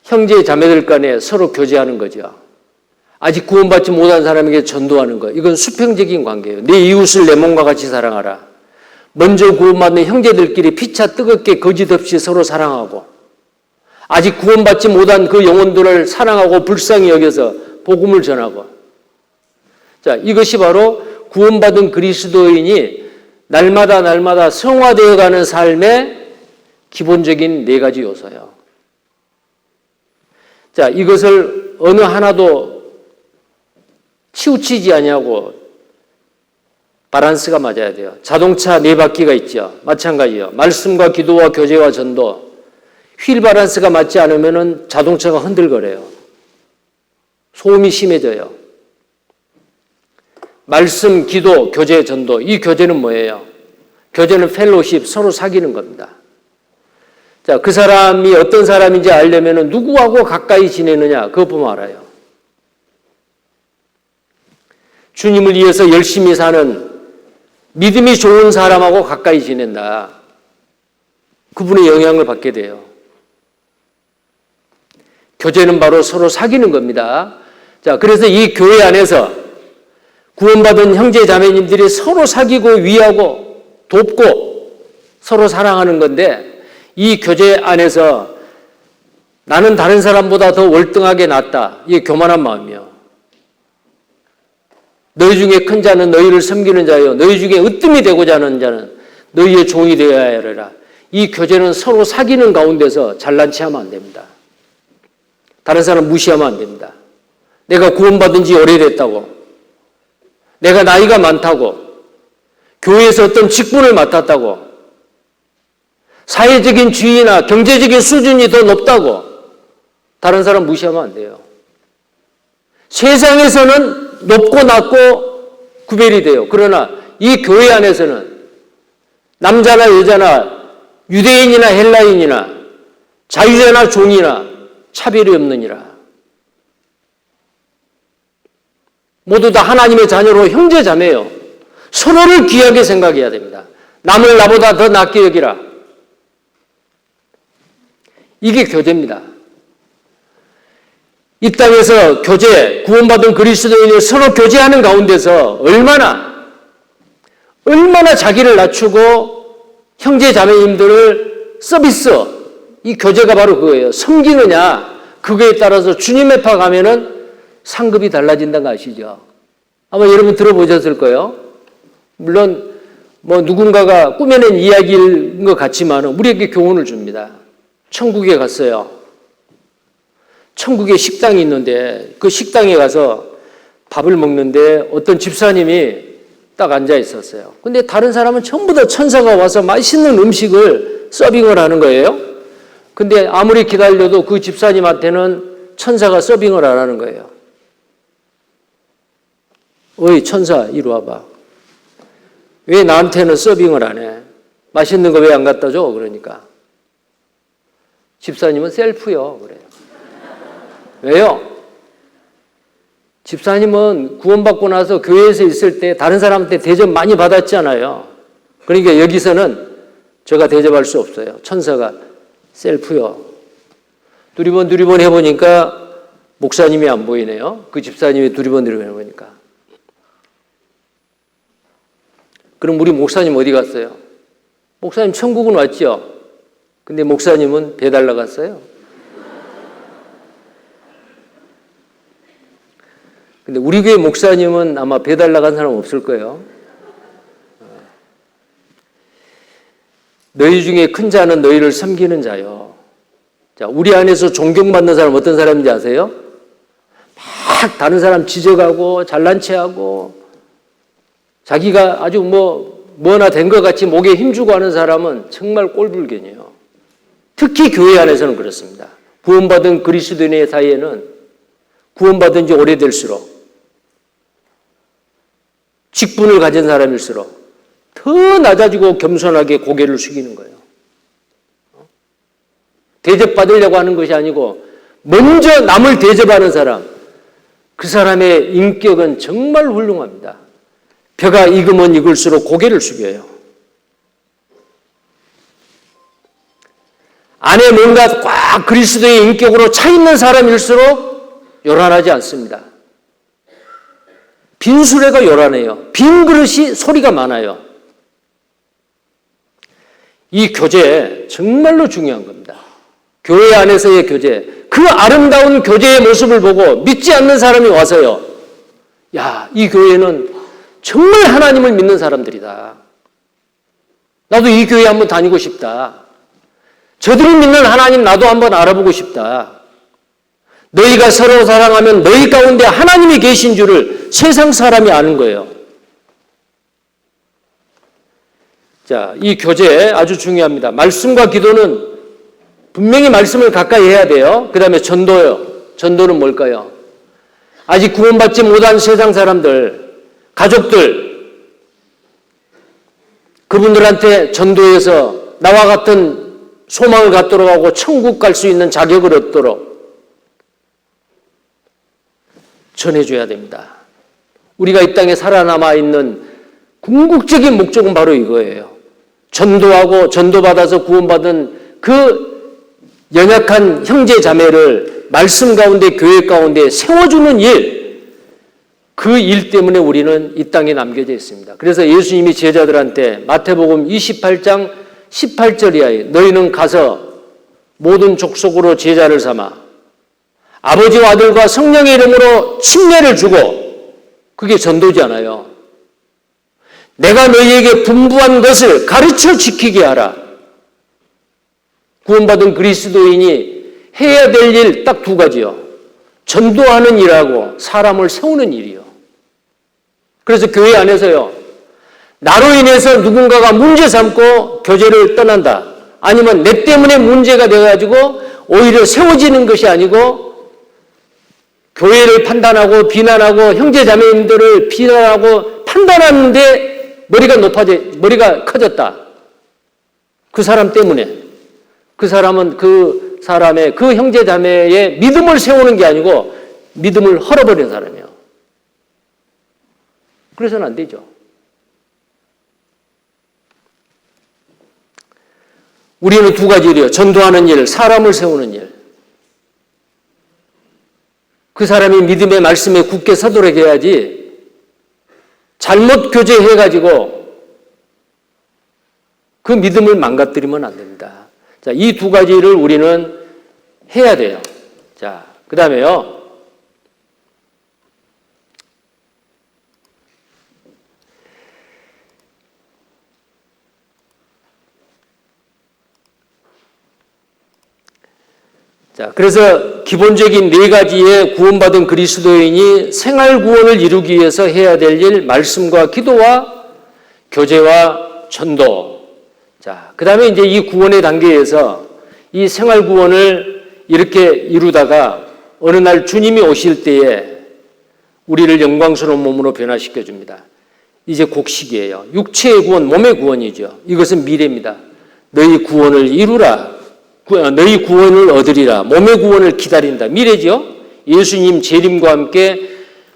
형제 자매들 간에 서로 교제하는 거죠. 아직 구원받지 못한 사람에게 전도하는 거. 이건 수평적인 관계예요. 내 이웃을 내 몸과 같이 사랑하라. 먼저 구원받는 형제들끼리 피차 뜨겁게 거짓 없이 서로 사랑하고, 아직 구원받지 못한 그 영혼들을 사랑하고 불쌍히 여겨서 복음을 전하고. 자, 이것이 바로 구원받은 그리스도인이 날마다 성화되어가는 삶의 기본적인 네 가지 요소예요. 자, 이것을 어느 하나도 치우치지 아니하고 밸런스가 맞아야 돼요. 자동차 네 바퀴가 있죠. 마찬가지예요. 말씀과 기도와 교제와 전도. 휠 밸런스가 맞지 않으면 자동차가 흔들거려요. 소음이 심해져요. 말씀, 기도, 교제, 전도. 이 교제는 뭐예요? 교제는 펠로십, 서로 사귀는 겁니다. 자, 그 사람이 어떤 사람인지 알려면 누구하고 가까이 지내느냐, 그것 보면 알아요. 주님을 위해서 열심히 사는 믿음이 좋은 사람하고 가까이 지낸다. 그분의 영향을 받게 돼요. 교제는 바로 서로 사귀는 겁니다. 자, 그래서 이 교회 안에서 구원받은 형제 자매님들이 서로 사귀고 위하고 돕고 서로 사랑하는 건데, 이 교제 안에서 나는 다른 사람보다 더 월등하게 낫다. 이게 교만한 마음이요. 너희 중에 큰 자는 너희를 섬기는 자요, 너희 중에 으뜸이 되고자 하는 자는 너희의 종이 되어야 하리라. 이 교제는 서로 사귀는 가운데서 잘난 체하면 안 됩니다. 다른 사람 무시하면 안 됩니다. 내가 구원받은 지 오래됐다고, 내가 나이가 많다고, 교회에서 어떤 직분을 맡았다고, 사회적인 지위나 경제적인 수준이 더 높다고 다른 사람 무시하면 안 돼요. 세상에서는 높고 낮고 구별이 돼요. 그러나 이 교회 안에서는 남자나 여자나 유대인이나 헬라인이나 자유자나 종이나 차별이 없느니라. 모두 다 하나님의 자녀로 형제 자매요. 서로를 귀하게 생각해야 됩니다. 남을 나보다 더 낫게 여기라. 이게 교제입니다. 이 땅에서 교제, 구원받은 그리스도인이 서로 교제하는 가운데서 얼마나 자기를 낮추고 형제 자매님들을 서비스, 이 교제가 바로 그거예요. 섬기느냐, 그거에 따라서 주님의 파 가면은 상급이 달라진다는 거 아시죠? 아마 여러분 들어보셨을 거예요. 물론 누군가가 꾸며낸 이야기인 것 같지만 우리에게 교훈을 줍니다. 천국에 갔어요. 천국에 식당이 있는데 그 식당에 가서 밥을 먹는데 어떤 집사님이 딱 앉아 있었어요. 근데 다른 사람은 전부 다 천사가 와서 맛있는 음식을 서빙을 하는 거예요. 근데 아무리 기다려도 그 집사님한테는 천사가 서빙을 안 하는 거예요. 어이 천사 이리 와봐. 왜 나한테는 서빙을 안 해? 맛있는 거 왜 안 갖다 줘? 그러니까 집사님은 셀프요 그래요. 왜요? 집사님은 구원받고 나서 교회에서 있을 때 다른 사람한테 대접 많이 받았잖아요. 그러니까 여기서는 제가 대접할 수 없어요. 천사가 셀프요. 두리번 해보니까 목사님이 안 보이네요. 그 집사님이 두리번 해보니까. 그럼 우리 목사님 어디 갔어요? 목사님 천국은 왔죠? 근데 목사님은 배달 나갔어요. 근데 우리 교회 목사님은 아마 배달 나간 사람 없을 거예요. 너희 중에 큰 자는 너희를 섬기는 자요. 자, 우리 안에서 존경받는 사람 어떤 사람인지 아세요? 막 다른 사람 지적하고 잘난 체하고 자기가 아주 뭐나 된 것 같이 목에 힘주고 하는 사람은 정말 꼴불견이에요. 특히 교회 안에서는 그렇습니다. 구원받은 그리스도인의 사이에는 구원받은 지 오래될수록 직분을 가진 사람일수록 더 낮아지고 겸손하게 고개를 숙이는 거예요. 대접받으려고 하는 것이 아니고 먼저 남을 대접하는 사람, 그 사람의 인격은 정말 훌륭합니다. 벼가 익으면 익을수록 고개를 숙여요. 안에 뭔가 꽉 그리스도의 인격으로 차 있는 사람일수록 요란하지 않습니다. 빈 수레가 요란해요. 빈 그릇이 소리가 많아요. 이 교제 정말로 중요한 겁니다. 교회 안에서의 교제, 그 아름다운 교제의 모습을 보고 믿지 않는 사람이 와서요, 야, 이 교회는 정말 하나님을 믿는 사람들이다. 나도 이 교회 한번 다니고 싶다. 저들이 믿는 하나님 나도 한번 알아보고 싶다. 너희가 서로 사랑하면 너희 가운데 하나님이 계신 줄을 세상 사람이 아는 거예요. 자, 이 교제 아주 중요합니다. 말씀과 기도는 분명히 말씀을 가까이 해야 돼요. 그 다음에 전도요. 전도는 뭘까요? 아직 구원받지 못한 세상 사람들, 가족들, 그분들한테 전도해서 나와 같은 소망을 갖도록 하고 천국 갈 수 있는 자격을 얻도록 전해줘야 됩니다. 우리가 이 땅에 살아남아 있는 궁극적인 목적은 바로 이거예요. 전도하고 전도받아서 구원받은 그 연약한 형제 자매를 말씀 가운데 교회 가운데 세워주는 일, 그 일 때문에 우리는 이 땅에 남겨져 있습니다. 그래서 예수님이 제자들한테 마태복음 28장 18절 이하에 너희는 가서 모든 족속으로 제자를 삼아 아버지와 아들과 성령의 이름으로 침례를 주고, 그게 전도잖아요. 내가 너희에게 분부한 것을 가르쳐 지키게 하라. 구원받은 그리스도인이 해야 될 일 딱 두 가지요. 전도하는 일하고 사람을 세우는 일이요. 그래서 교회 안에서요, 나로 인해서 누군가가 문제 삼고 교제를 떠난다, 아니면 내 때문에 문제가 돼가지고 오히려 세워지는 것이 아니고 교회를 판단하고 비난하고 형제자매님들을 비난하고 판단하는데 머리가 커졌다. 그 사람 때문에. 그 사람은 그 사람의, 그 형제자매의 믿음을 세우는 게 아니고 믿음을 헐어버린 사람이에요. 그래서는 안 되죠. 우리는 두 가지 일이요. 전도하는 일, 사람을 세우는 일. 그 사람이 믿음의 말씀에 굳게 서도록 해야지, 잘못 교제해가지고 그 믿음을 망가뜨리면 안 됩니다. 자, 이 두 가지를 우리는 해야 돼요. 자, 그 다음에요. 자, 그래서 기본적인 네 가지의 구원받은 그리스도인이 생활 구원을 이루기 위해서 해야 될 일, 말씀과 기도와 교제와 전도. 자, 그 다음에 이제 이 구원의 단계에서 이 생활 구원을 이렇게 이루다가 어느 날 주님이 오실 때에 우리를 영광스러운 몸으로 변화시켜 줍니다. 이제 곡식이에요. 육체의 구원, 몸의 구원이죠. 이것은 미래입니다. 너희 구원을 이루라. 너희 구원을 얻으리라. 몸의 구원을 기다린다. 미래죠. 예수님 재림과 함께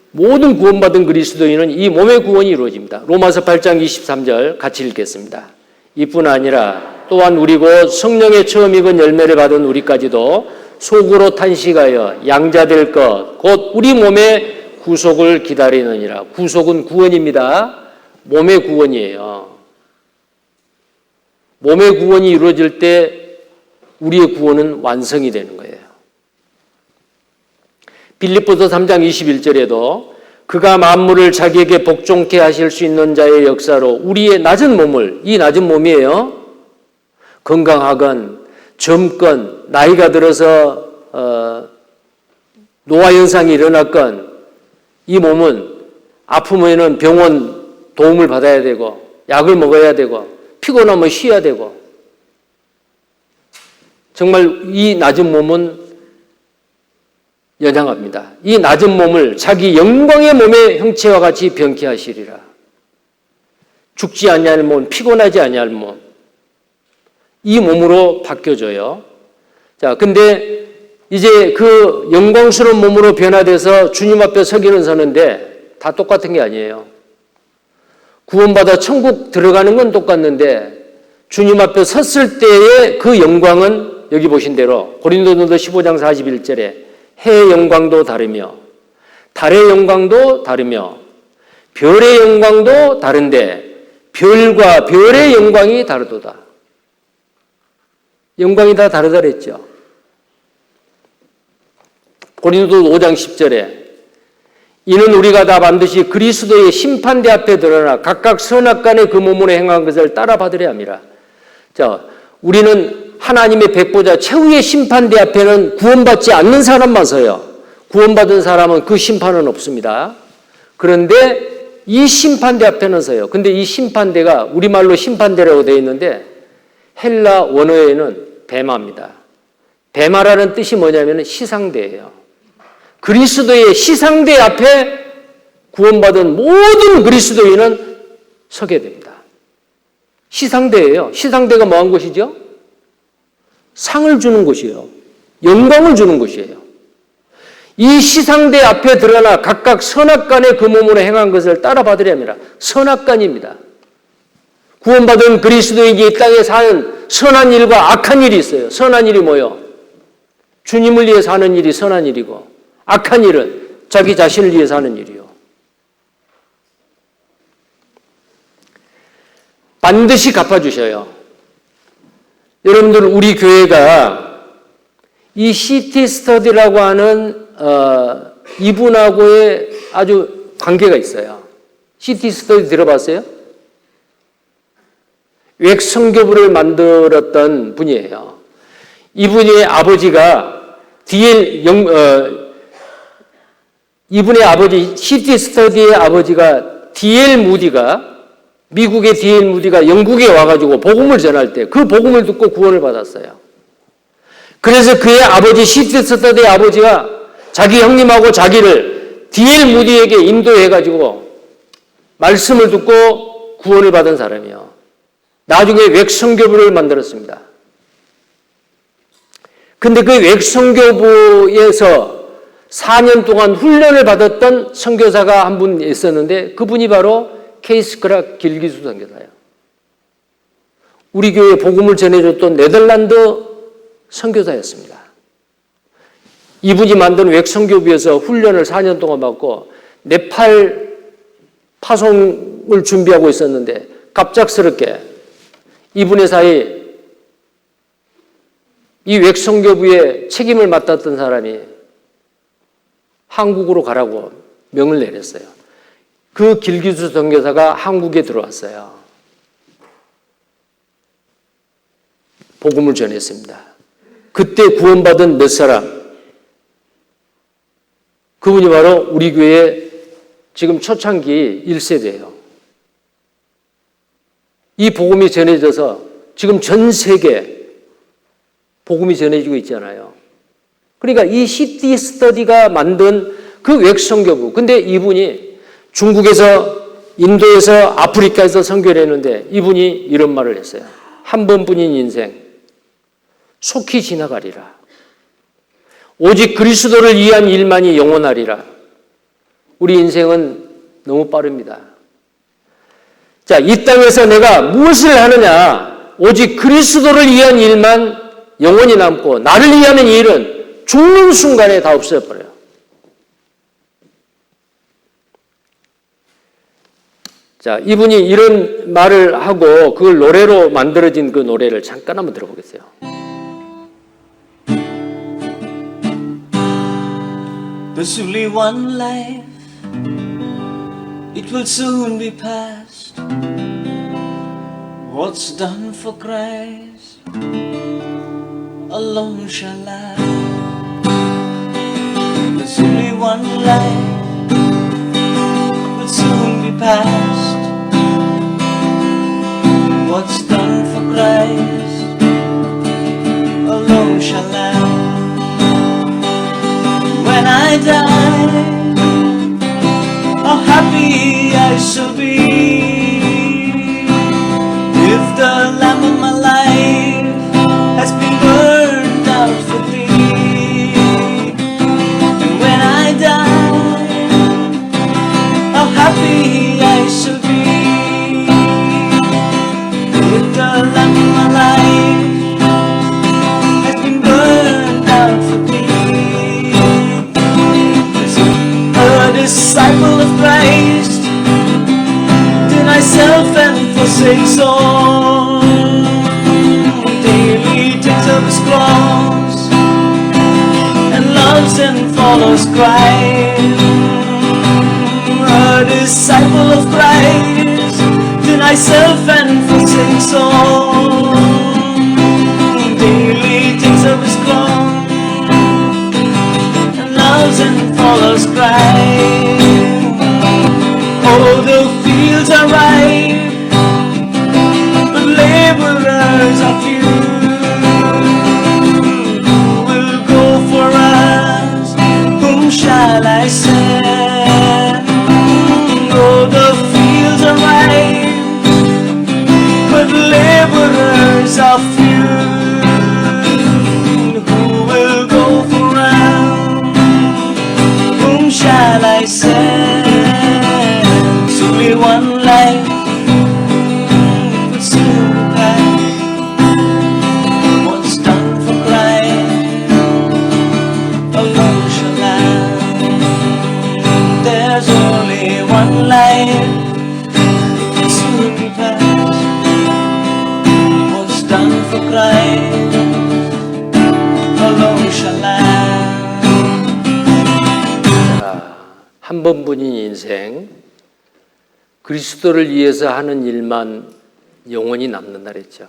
모든 구원받은 그리스도인은 이 몸의 구원이 이루어집니다. 로마서 8장 23절 같이 읽겠습니다. 이뿐 아니라 또한 우리 곧 성령의 처음 익은 열매를 받은 우리까지도 속으로 탄식하여 양자될 것 곧 우리 몸의 구속을 기다리느니라. 구속은 구원입니다. 몸의 구원이에요. 몸의 구원이 이루어질 때 우리의 구원은 완성이 되는 거예요. 빌립보서 3장 21절에도 그가 만물을 자기에게 복종케 하실 수 있는 자의 역사로 우리의 낮은 몸을, 이 낮은 몸이에요, 건강하건 젊건 나이가 들어서 노화 현상이 일어났건 이 몸은 아프면은 병원 도움을 받아야 되고 약을 먹어야 되고 피곤하면 쉬어야 되고, 정말 이 낮은 몸은 연약합니다. 이 낮은 몸을 자기 영광의 몸의 형체와 같이 변케 하시리라. 죽지 아니할 몸, 피곤하지 아니할 몸, 이 몸으로 바뀌어져요. 자, 근데 이제 그 영광스러운 몸으로 변화돼서 주님 앞에 서기는 다 똑같은 게 아니에요. 구원받아 천국 들어가는 건 똑같는데 주님 앞에 섰을 때의 그 영광은 여기 보신 대로 고린도전서 15장 41절에 해의 영광도 다르며 달의 영광도 다르며 별의 영광도 다른데 별과 별의 영광이 다르도다. 영광이 다 다르다 그랬죠. 고린도서 5장 10절에 이는 우리가 다 반드시 그리스도의 심판대 앞에 드러나 각각 선악간의 그 몸으로 행한 것을 따라 받으려 함이라. 자, 우리는 하나님의 백보자 최후의 심판대 앞에는 구원받지 않는 사람만 서요. 구원받은 사람은 그 심판은 없습니다. 그런데 이 심판대 앞에는 서요. 근데 이 심판대가 우리말로 심판대라고 되어 있는데 헬라 원어에는 베마입니다. 베마라는 뜻이 뭐냐면 시상대예요. 그리스도의 시상대 앞에 구원받은 모든 그리스도인은 서게 됩니다. 시상대예요. 시상대가 뭐한 것이죠? 상을 주는 곳이에요. 영광을 주는 곳이에요. 이 시상대 앞에 드러나 각각 선악간의 그 몸으로 행한 것을 따라 받으려 합니다. 선악간입니다. 구원받은 그리스도인이 이 땅에 사는 선한 일과 악한 일이 있어요. 선한 일이 뭐요? 주님을 위해 사는 일이 선한 일이고, 악한 일은 자기 자신을 위해 사는 일이요. 반드시 갚아주셔요. 여러분들, 우리 교회가 이 시티 스터디라고 하는 이분하고의 아주 관계가 있어요. 시티 스터디 들어봤어요? 웩성교부를 만들었던 분이에요. 이분의 아버지가 이분의 아버지, 시티 스터디의 아버지가 미국의 D.L. 무디가 영국에 와가지고 복음을 전할 때 그 복음을 듣고 구원을 받았어요. 그래서 그의 아버지, 시티 스터디의 아버지가 자기 형님하고 자기를 D.L. 무디에게 인도해가지고 말씀을 듣고 구원을 받은 사람이에요. 나중에 웩성교부를 만들었습니다. 근데 그 웩성교부에서 4년 동안 훈련을 받았던 선교사가 한 분 있었는데 그분이 바로 케이스 크락 길기수 선교사예요. 우리 교회에 복음을 전해줬던 네덜란드 선교사였습니다. 이분이 만든 웩성교부에서 훈련을 4년 동안 받고 네팔 파송을 준비하고 있었는데 갑작스럽게 이분의 사이 이 웩성교부의 책임을 맡았던 사람이 한국으로 가라고 명을 내렸어요. 그 길기수 선교사가 한국에 들어왔어요. 복음을 전했습니다. 그때 구원받은 몇 사람, 그분이 바로 우리 교회 지금 초창기 1세대예요. 이 복음이 전해져서 지금 전 세계 복음이 전해지고 있잖아요. 그러니까 이 시티 스터디가 만든 그 웩성교부, 근데 이분이 중국에서, 인도에서, 아프리카에서 선교를 했는데 이분이 이런 말을 했어요. 한 번뿐인 인생 속히 지나가리라. 오직 그리스도를 위한 일만이 영원하리라. 우리 인생은 너무 빠릅니다. 자, 이 땅에서 내가 무엇을 하느냐? 오직 그리스도를 위한 일만 영원히 남고 나를 위하는 일은 죽는 순간에 다 없어져버려요. 자, 이분이 이런 말을 하고 그걸 노래로 만들어진 그 노래를 잠깐 한번 들어보겠어요. There's only one life, it will soon be past. What's done for Christ alone shall last. There's only one life, it will soon be past. What's done for Christ alone shall last. When I die, how happy I shall be if the lamp of my life has been burned out for thee. And when I die, how happy I shall be if the lamp of my life has been burned out for thee. A disciple of Christ, deny self and forsake soul, daily takes up his cross and loves and follows Christ. A disciple of Christ, deny self and forsake soul, daily takes up his cross and loves and follows Christ. Oh, the fields are ripe, but laborers are few. Who will go for us? Whom shall I send? Oh, the fields are ripe, but laborers are few. Who will go for us? 한 번뿐인 인생, 그리스도를 위해서 하는 일만 영원히 남는다 그랬죠.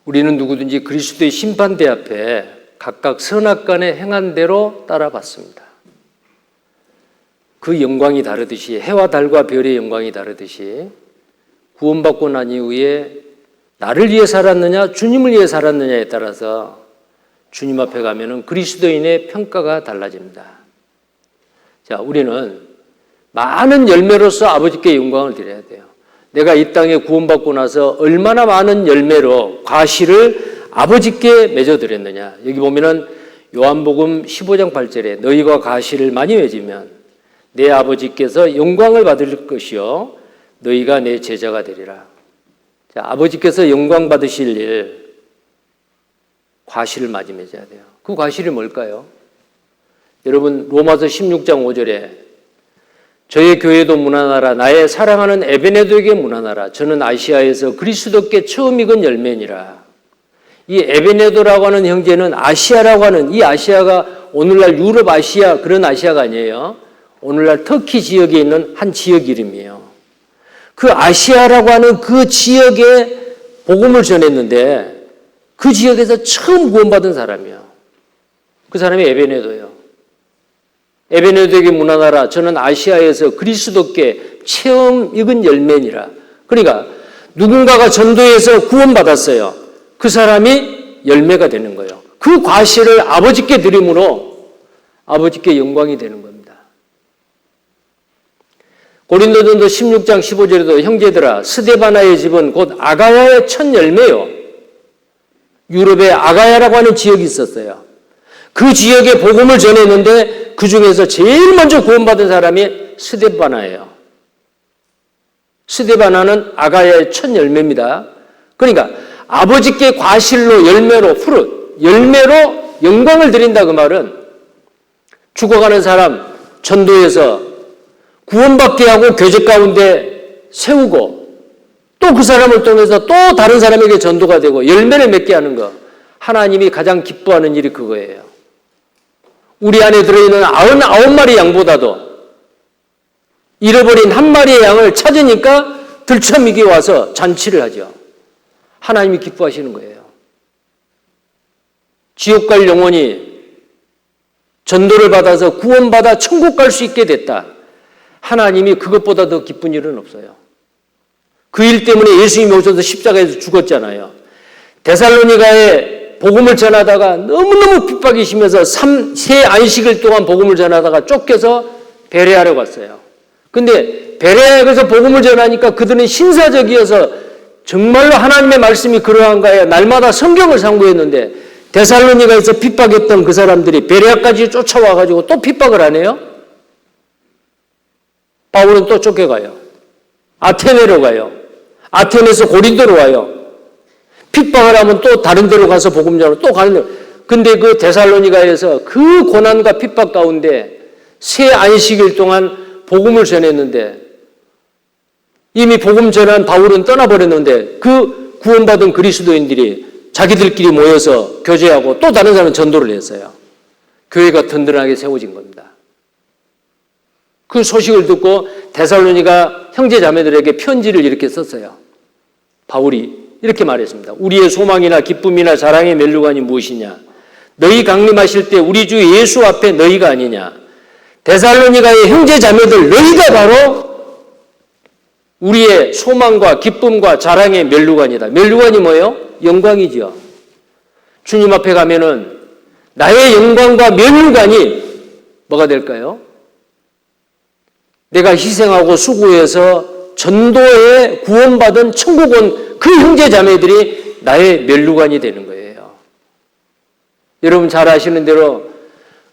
우리는 누구든지 그리스도의 심판대 앞에 각각 선악간에 행한 대로 따라봤습니다. 그 영광이 다르듯이, 해와 달과 별의 영광이 다르듯이 구원받고 난 이후에 나를 위해 살았느냐 주님을 위해 살았느냐에 따라서 주님 앞에 가면은 그리스도인의 평가가 달라집니다. 자, 우리는 많은 열매로서 아버지께 영광을 드려야 돼요. 내가 이 땅에 구원받고 나서 얼마나 많은 열매로 과실을 아버지께 맺어드렸느냐. 여기 보면은 요한복음 15장 8절에 너희가 과실을 많이 맺으면 내 아버지께서 영광을 받을 것이요 너희가 내 제자가 되리라. 자, 아버지께서 영광 받으실 일, 과실을 많이 맺어야 돼요. 그 과실이 뭘까요? 여러분, 로마서 16장 5절에 저의 교회도 문안하라. 나의 사랑하는 에베네도에게 문안하라. 저는 아시아에서 그리스도께 처음 익은 열매니라. 이 에베네도라고 하는 형제는 아시아라고 하는, 이 아시아가 오늘날 유럽 아시아 그런 아시아가 아니에요. 오늘날 터키 지역에 있는 한 지역 이름이에요. 그 아시아라고 하는 그 지역에 복음을 전했는데 그 지역에서 처음 구원받은 사람이에요. 그 사람이 에베네도예요. 에베네도에게 문안하라. 저는 아시아에서 그리스도께 처음 익은 열매니라. 그러니까 누군가가 전도해서 구원받았어요. 그 사람이 열매가 되는 거예요. 그 과실을 아버지께 드림으로 아버지께 영광이 되는 겁니다. 고린도전서 16장 15절에도 형제들아 스데바나의 집은 곧 아가야의 첫 열매요. 유럽에 아가야라고 하는 지역이 있었어요. 그 지역에 복음을 전했는데 그 중에서 제일 먼저 구원받은 사람이 스데바나예요. 스데바나는 아가야의 첫 열매입니다. 그러니까 아버지께 과실로 열매로 푸릇, 열매로 영광을 드린다 그 말은 죽어가는 사람 전도해서 구원받게 하고 교제 가운데 세우고 또 그 사람을 통해서 또 다른 사람에게 전도가 되고 열매를 맺게 하는 거, 하나님이 가장 기뻐하는 일이 그거예요. 우리 안에 들어있는 99마리 양보다도 잃어버린 한 마리의 양을 찾으니까 들쳐미기 와서 잔치를 하죠. 하나님이 기뻐하시는 거예요. 지옥 갈 영혼이 전도를 받아서 구원받아 천국 갈 수 있게 됐다. 하나님이 그것보다 더 기쁜 일은 없어요. 그 일 때문에 예수님이 오셔서 십자가에서 죽었잖아요. 데살로니가에 복음을 전하다가 너무너무 핍박이 심해서 세 안식일 동안 복음을 전하다가 쫓겨서 베레아로 갔어요. 근데 베레아에 가서 복음을 전하니까 그들은 신사적이어서 정말로 하나님의 말씀이 그러한가요? 날마다 성경을 상고했는데 데살로니가에서 핍박했던 그 사람들이 베레아까지 쫓아와가지고 또 핍박을 안 해요? 바울은 또 쫓겨가요. 아테네로 가요. 아테네에서 고린도로 와요. 핍박을 하면 또 다른 데로 가서 복음 전하러 또 가는 데로. 근데 그 데살로니가에서 그 고난과 핍박 가운데 새 안식일 동안 복음을 전했는데 이미 복음 전한 바울은 떠나버렸는데 그 구원받은 그리스도인들이 자기들끼리 모여서 교제하고 또 다른 사람은 전도를 했어요. 교회가 든든하게 세워진 겁니다. 그 소식을 듣고 데살로니가 형제자매들에게 편지를 이렇게 썼어요. 바울이 이렇게 말했습니다. 우리의 소망이나 기쁨이나 자랑의 면류관이 무엇이냐? 너희 강림하실 때 우리 주 예수 앞에 너희가 아니냐? 데살로니가의 형제자매들 너희가 바로 우리의 소망과 기쁨과 자랑의 면류관이다. 면류관이 뭐예요? 영광이죠. 주님 앞에 가면은 나의 영광과 면류관이 뭐가 될까요? 내가 희생하고 수고해서 전도에 구원받은 천국 온 그 형제자매들이 나의 면류관이 되는 거예요. 여러분 잘 아시는 대로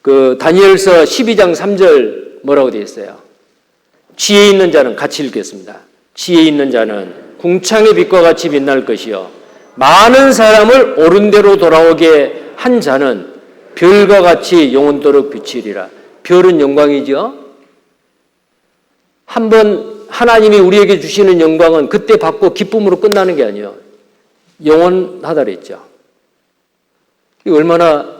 그 다니엘서 12장 3절 뭐라고 되어 있어요? 지혜 있는 자는 같이 읽겠습니다. 지혜 있는 자는 궁창의 빛과 같이 빛날 것이요 많은 사람을 옳은 대로 돌아오게 한 자는 별과 같이 영원토록 비치리라. 별은 영광이죠. 한번 하나님이 우리에게 주시는 영광은 그때 받고 기쁨으로 끝나는 게 아니에요. 영원하다 그랬죠. 이게 얼마나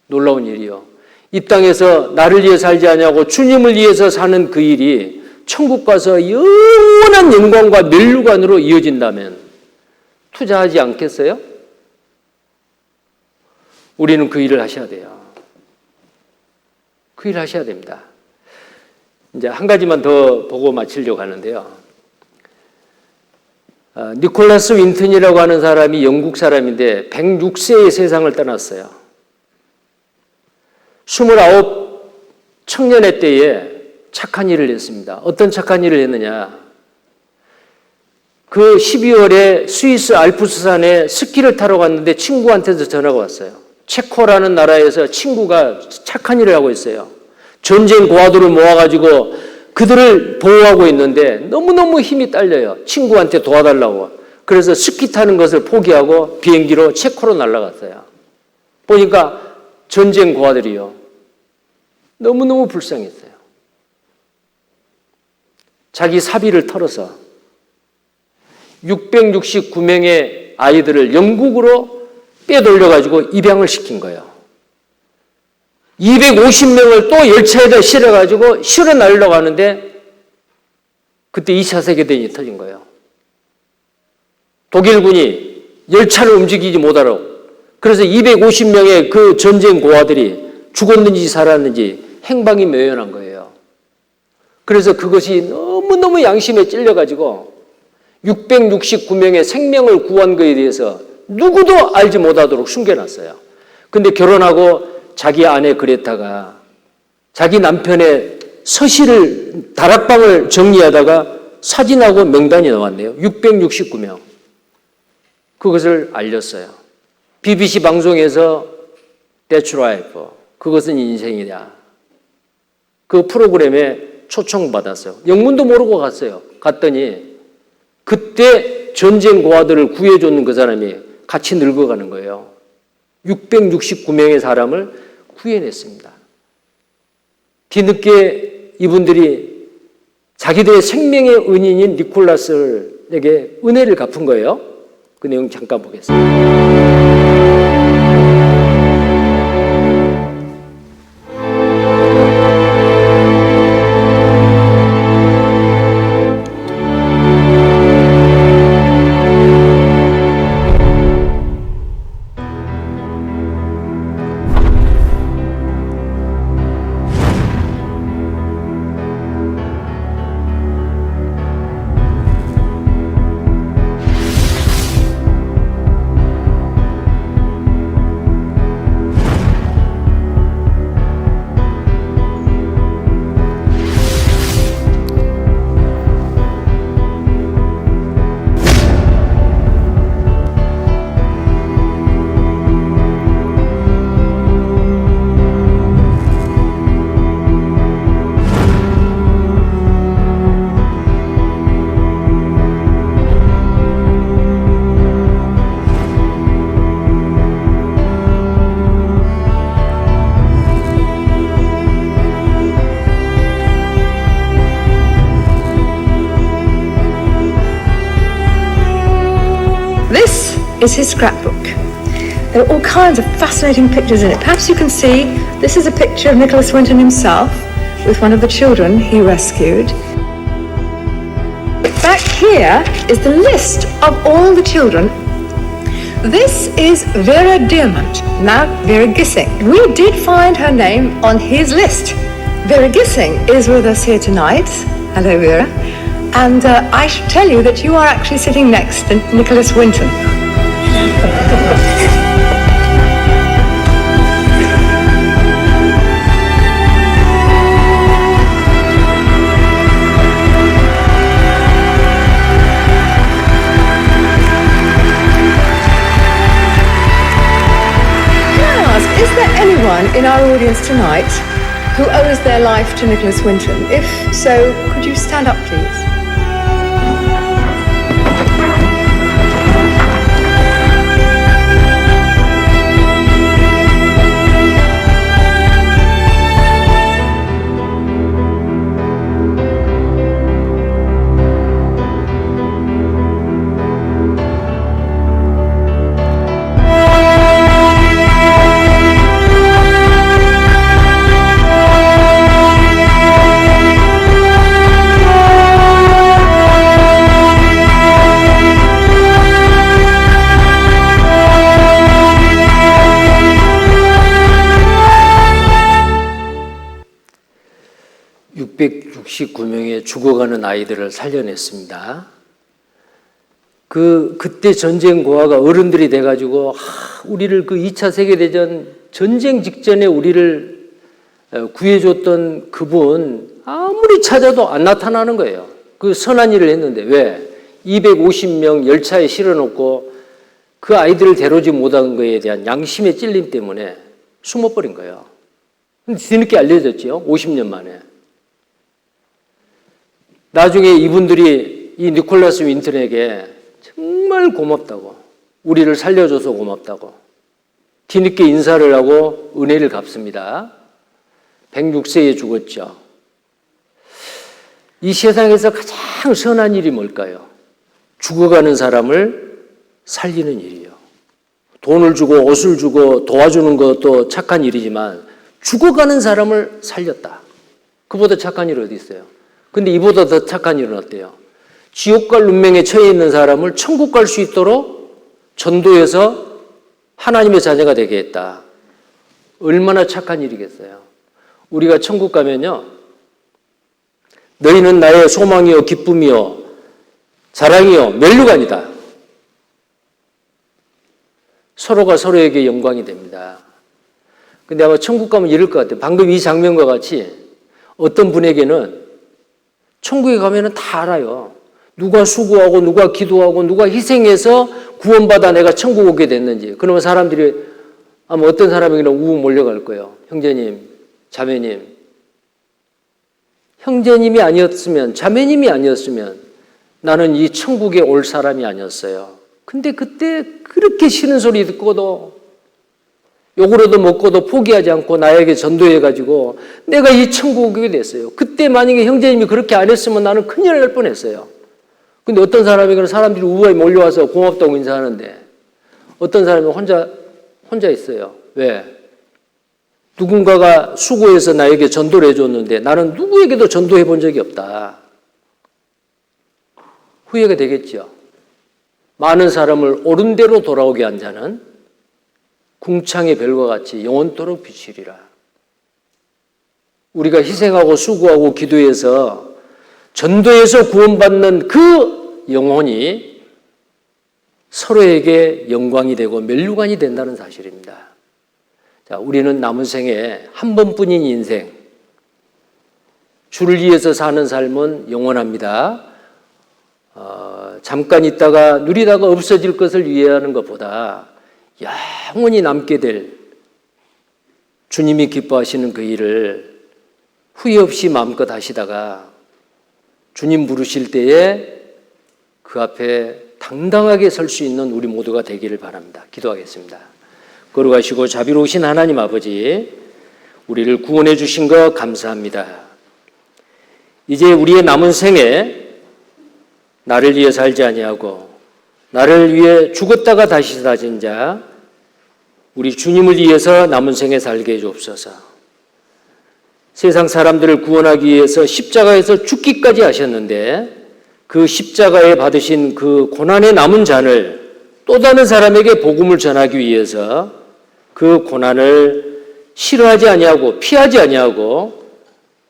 놀라운 일이요. 이 땅에서 나를 위해 살지 않냐고 주님을 위해서 사는 그 일이 천국 가서 영원한 영광과 멸류관으로 이어진다면 투자하지 않겠어요? 우리는 그 일을 하셔야 돼요. 그 일을 하셔야 됩니다. 이제 한 가지만 더 보고 마치려고 하는데요. 니콜라스 윈튼이라고 하는 사람이 영국 사람인데 106세의 세상을 떠났어요. 29 청년의 때에 착한 일을 했습니다. 어떤 착한 일을 했느냐. 그 12월에 스위스 알프스산에 스키를 타러 갔는데 친구한테서 전화가 왔어요. 체코라는 나라에서 친구가 착한 일을 하고 있어요. 전쟁 고아들을 모아가지고 그들을 보호하고 있는데 너무너무 힘이 딸려요. 친구한테 도와달라고. 그래서 스키 타는 것을 포기하고 비행기로 체코로 날아갔어요. 보니까 전쟁 고아들이요. 너무너무 불쌍했어요. 자기 사비를 털어서 669명의 아이들을 영국으로 빼돌려가지고 입양을 시킨 거예요. 250명을 또 열차에다 실어가지고 실어 날려고 하는데 그때 2차 세계대전이 터진 거예요. 독일군이 열차를 움직이지 못하라고. 그래서 250명의 그 전쟁 고아들이 죽었는지 살았는지 행방이 묘연한 거예요. 그래서 그것이 너무너무 양심에 찔려가지고 669명의 생명을 구한 것에 대해서 누구도 알지 못하도록 숨겨놨어요. 근데 결혼하고 자기 아내 그레타가 자기 남편의 서실을 다락방을 정리하다가 사진하고 명단이 나왔네요. 669명. 그것을 알렸어요. BBC 방송에서 That's Life. 그것은 인생이다. 그 프로그램에 초청받았어요. 영문도 모르고 갔어요. 갔더니 그때 전쟁 고아들을 구해줬는 그 사람이 같이 늙어가는 거예요. 669명의 사람을 구해냈습니다. 뒤늦게 이분들이 자기들의 생명의 은인인 니콜라스에게 은혜를 갚은 거예요. 그 내용 잠깐 보겠습니다. This is his scrapbook. There are all kinds of fascinating pictures in it. Perhaps you can see this is a picture of Nicholas Winton himself with one of the children he rescued. Back here is the list of all the children. This is Vera Diamant, now Vera Gissing. We did find her name on his list. Vera Gissing is with us here tonight. Hello, Vera. And I should tell you that you are actually sitting next to Nicholas Winton. Can I ask, is there anyone in our audience tonight who owes their life to Nicholas Winton? If so, could you stand up, please? 69명의 죽어가는 아이들을 살려냈습니다. 그때 전쟁 고아가 어른들이 돼가지고 우리를 그 2차 세계대전 전쟁 직전에 우리를 구해줬던 그분 아무리 찾아도 안 나타나는 거예요. 그 선한 일을 했는데 왜? 250명 열차에 실어놓고 그 아이들을 데려오지 못한 거에 대한 양심의 찔림 때문에 숨어버린 거예요. 근데 뒤늦게 알려졌죠. 50년 만에. 나중에 이분들이 이 니콜라스 윈튼에게 정말 고맙다고, 우리를 살려줘서 고맙다고 뒤늦게 인사를 하고 은혜를 갚습니다. 106세에 죽었죠. 이 세상에서 가장 선한 일이 뭘까요? 죽어가는 사람을 살리는 일이요. 돈을 주고 옷을 주고 도와주는 것도 착한 일이지만 죽어가는 사람을 살렸다. 그보다 착한 일 어디 있어요? 근데 이보다 더 착한 일은 어때요? 지옥 갈 운명에 처해 있는 사람을 천국 갈 수 있도록 전도해서 하나님의 자녀가 되게 했다. 얼마나 착한 일이겠어요? 우리가 천국 가면요, 너희는 나의 소망이요 기쁨이요 자랑이요 멸류관이다. 서로가 서로에게 영광이 됩니다. 근데 아마 천국 가면 이럴 것 같아요. 방금 이 장면과 같이 어떤 분에게는 천국에 가면은 다 알아요. 누가 수고하고 누가 기도하고 누가 희생해서 구원받아 내가 천국 오게 됐는지. 그러면 사람들이 아마 어떤 사람에게는 우웅 몰려갈 거예요. 형제님, 자매님. 형제님이 아니었으면, 자매님이 아니었으면 나는 이 천국에 올 사람이 아니었어요. 근데 그때 그렇게 싫은 소리 듣고도 욕으로도 먹고도 포기하지 않고 나에게 전도해가지고 내가 이 천국 오게 됐어요. 그때 만약에 형제님이 그렇게 안 했으면 나는 큰일 날 뻔했어요. 근데 어떤 사람에게는 사람들이 우아에 몰려와서 고맙다고 인사하는데 어떤 사람은 혼자 있어요. 왜? 누군가가 수고해서 나에게 전도를 해줬는데 나는 누구에게도 전도해 본 적이 없다. 후회가 되겠죠. 많은 사람을 옳은 대로 돌아오게 한 자는 궁창의 별과 같이 영원토록 비치리라. 우리가 희생하고 수고하고 기도해서 전도해서 구원받는 그 영혼이 서로에게 영광이 되고 멸류관이 된다는 사실입니다. 자, 우리는 남은 생에 한 번뿐인 인생, 주를 위해서 사는 삶은 영원합니다. 잠깐 있다가 누리다가 없어질 것을 위해하는 것보다 영원히 남게 될 주님이 기뻐하시는 그 일을 후회 없이 마음껏 하시다가 주님 부르실 때에 그 앞에 당당하게 설 수 있는 우리 모두가 되기를 바랍니다. 기도하겠습니다. 거룩하시고 자비로우신 하나님 아버지, 우리를 구원해 주신 것 감사합니다. 이제 우리의 남은 생에 나를 위해 살지 아니하고 나를 위해 죽었다가 다시 사신 자 우리 주님을 위해서 남은 생에 살게 해주옵소서. 세상 사람들을 구원하기 위해서 십자가에서 죽기까지 하셨는데 그 십자가에 받으신 그 고난의 남은 잔을 또 다른 사람에게 복음을 전하기 위해서 그 고난을 싫어하지 아니하고 피하지 아니하고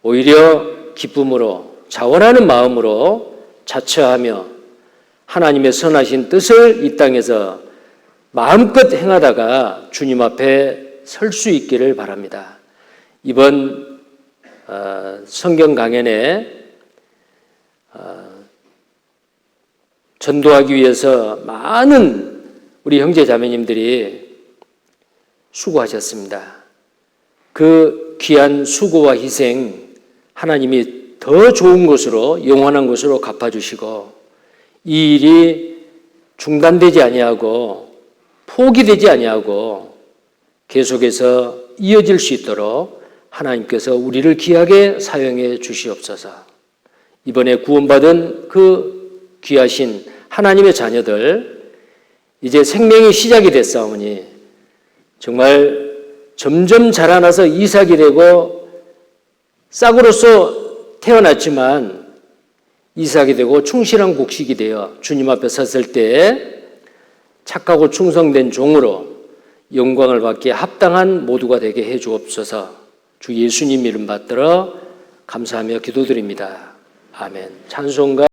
오히려 기쁨으로 자원하는 마음으로 자처하며 하나님의 선하신 뜻을 이 땅에서 마음껏 행하다가 주님 앞에 설 수 있기를 바랍니다. 이번 성경 강연에 전도하기 위해서 많은 우리 형제 자매님들이 수고하셨습니다. 그 귀한 수고와 희생 하나님이 더 좋은 것으로 영원한 것으로 갚아주시고 이 일이 중단되지 아니하고 포기되지 아니하고 계속해서 이어질 수 있도록 하나님께서 우리를 귀하게 사용해 주시옵소서. 이번에 구원받은 그 귀하신 하나님의 자녀들 이제 생명이 시작이 됐사오니 정말 점점 자라나서 이삭이 되고 싹으로서 태어났지만 이삭이 되고 충실한 곡식이 되어 주님 앞에 섰을 때 착하고 충성된 종으로 영광을 받기에 합당한 모두가 되게 해 주옵소서. 주 예수님 이름 받들어 감사하며 기도드립니다. 아멘. 찬송가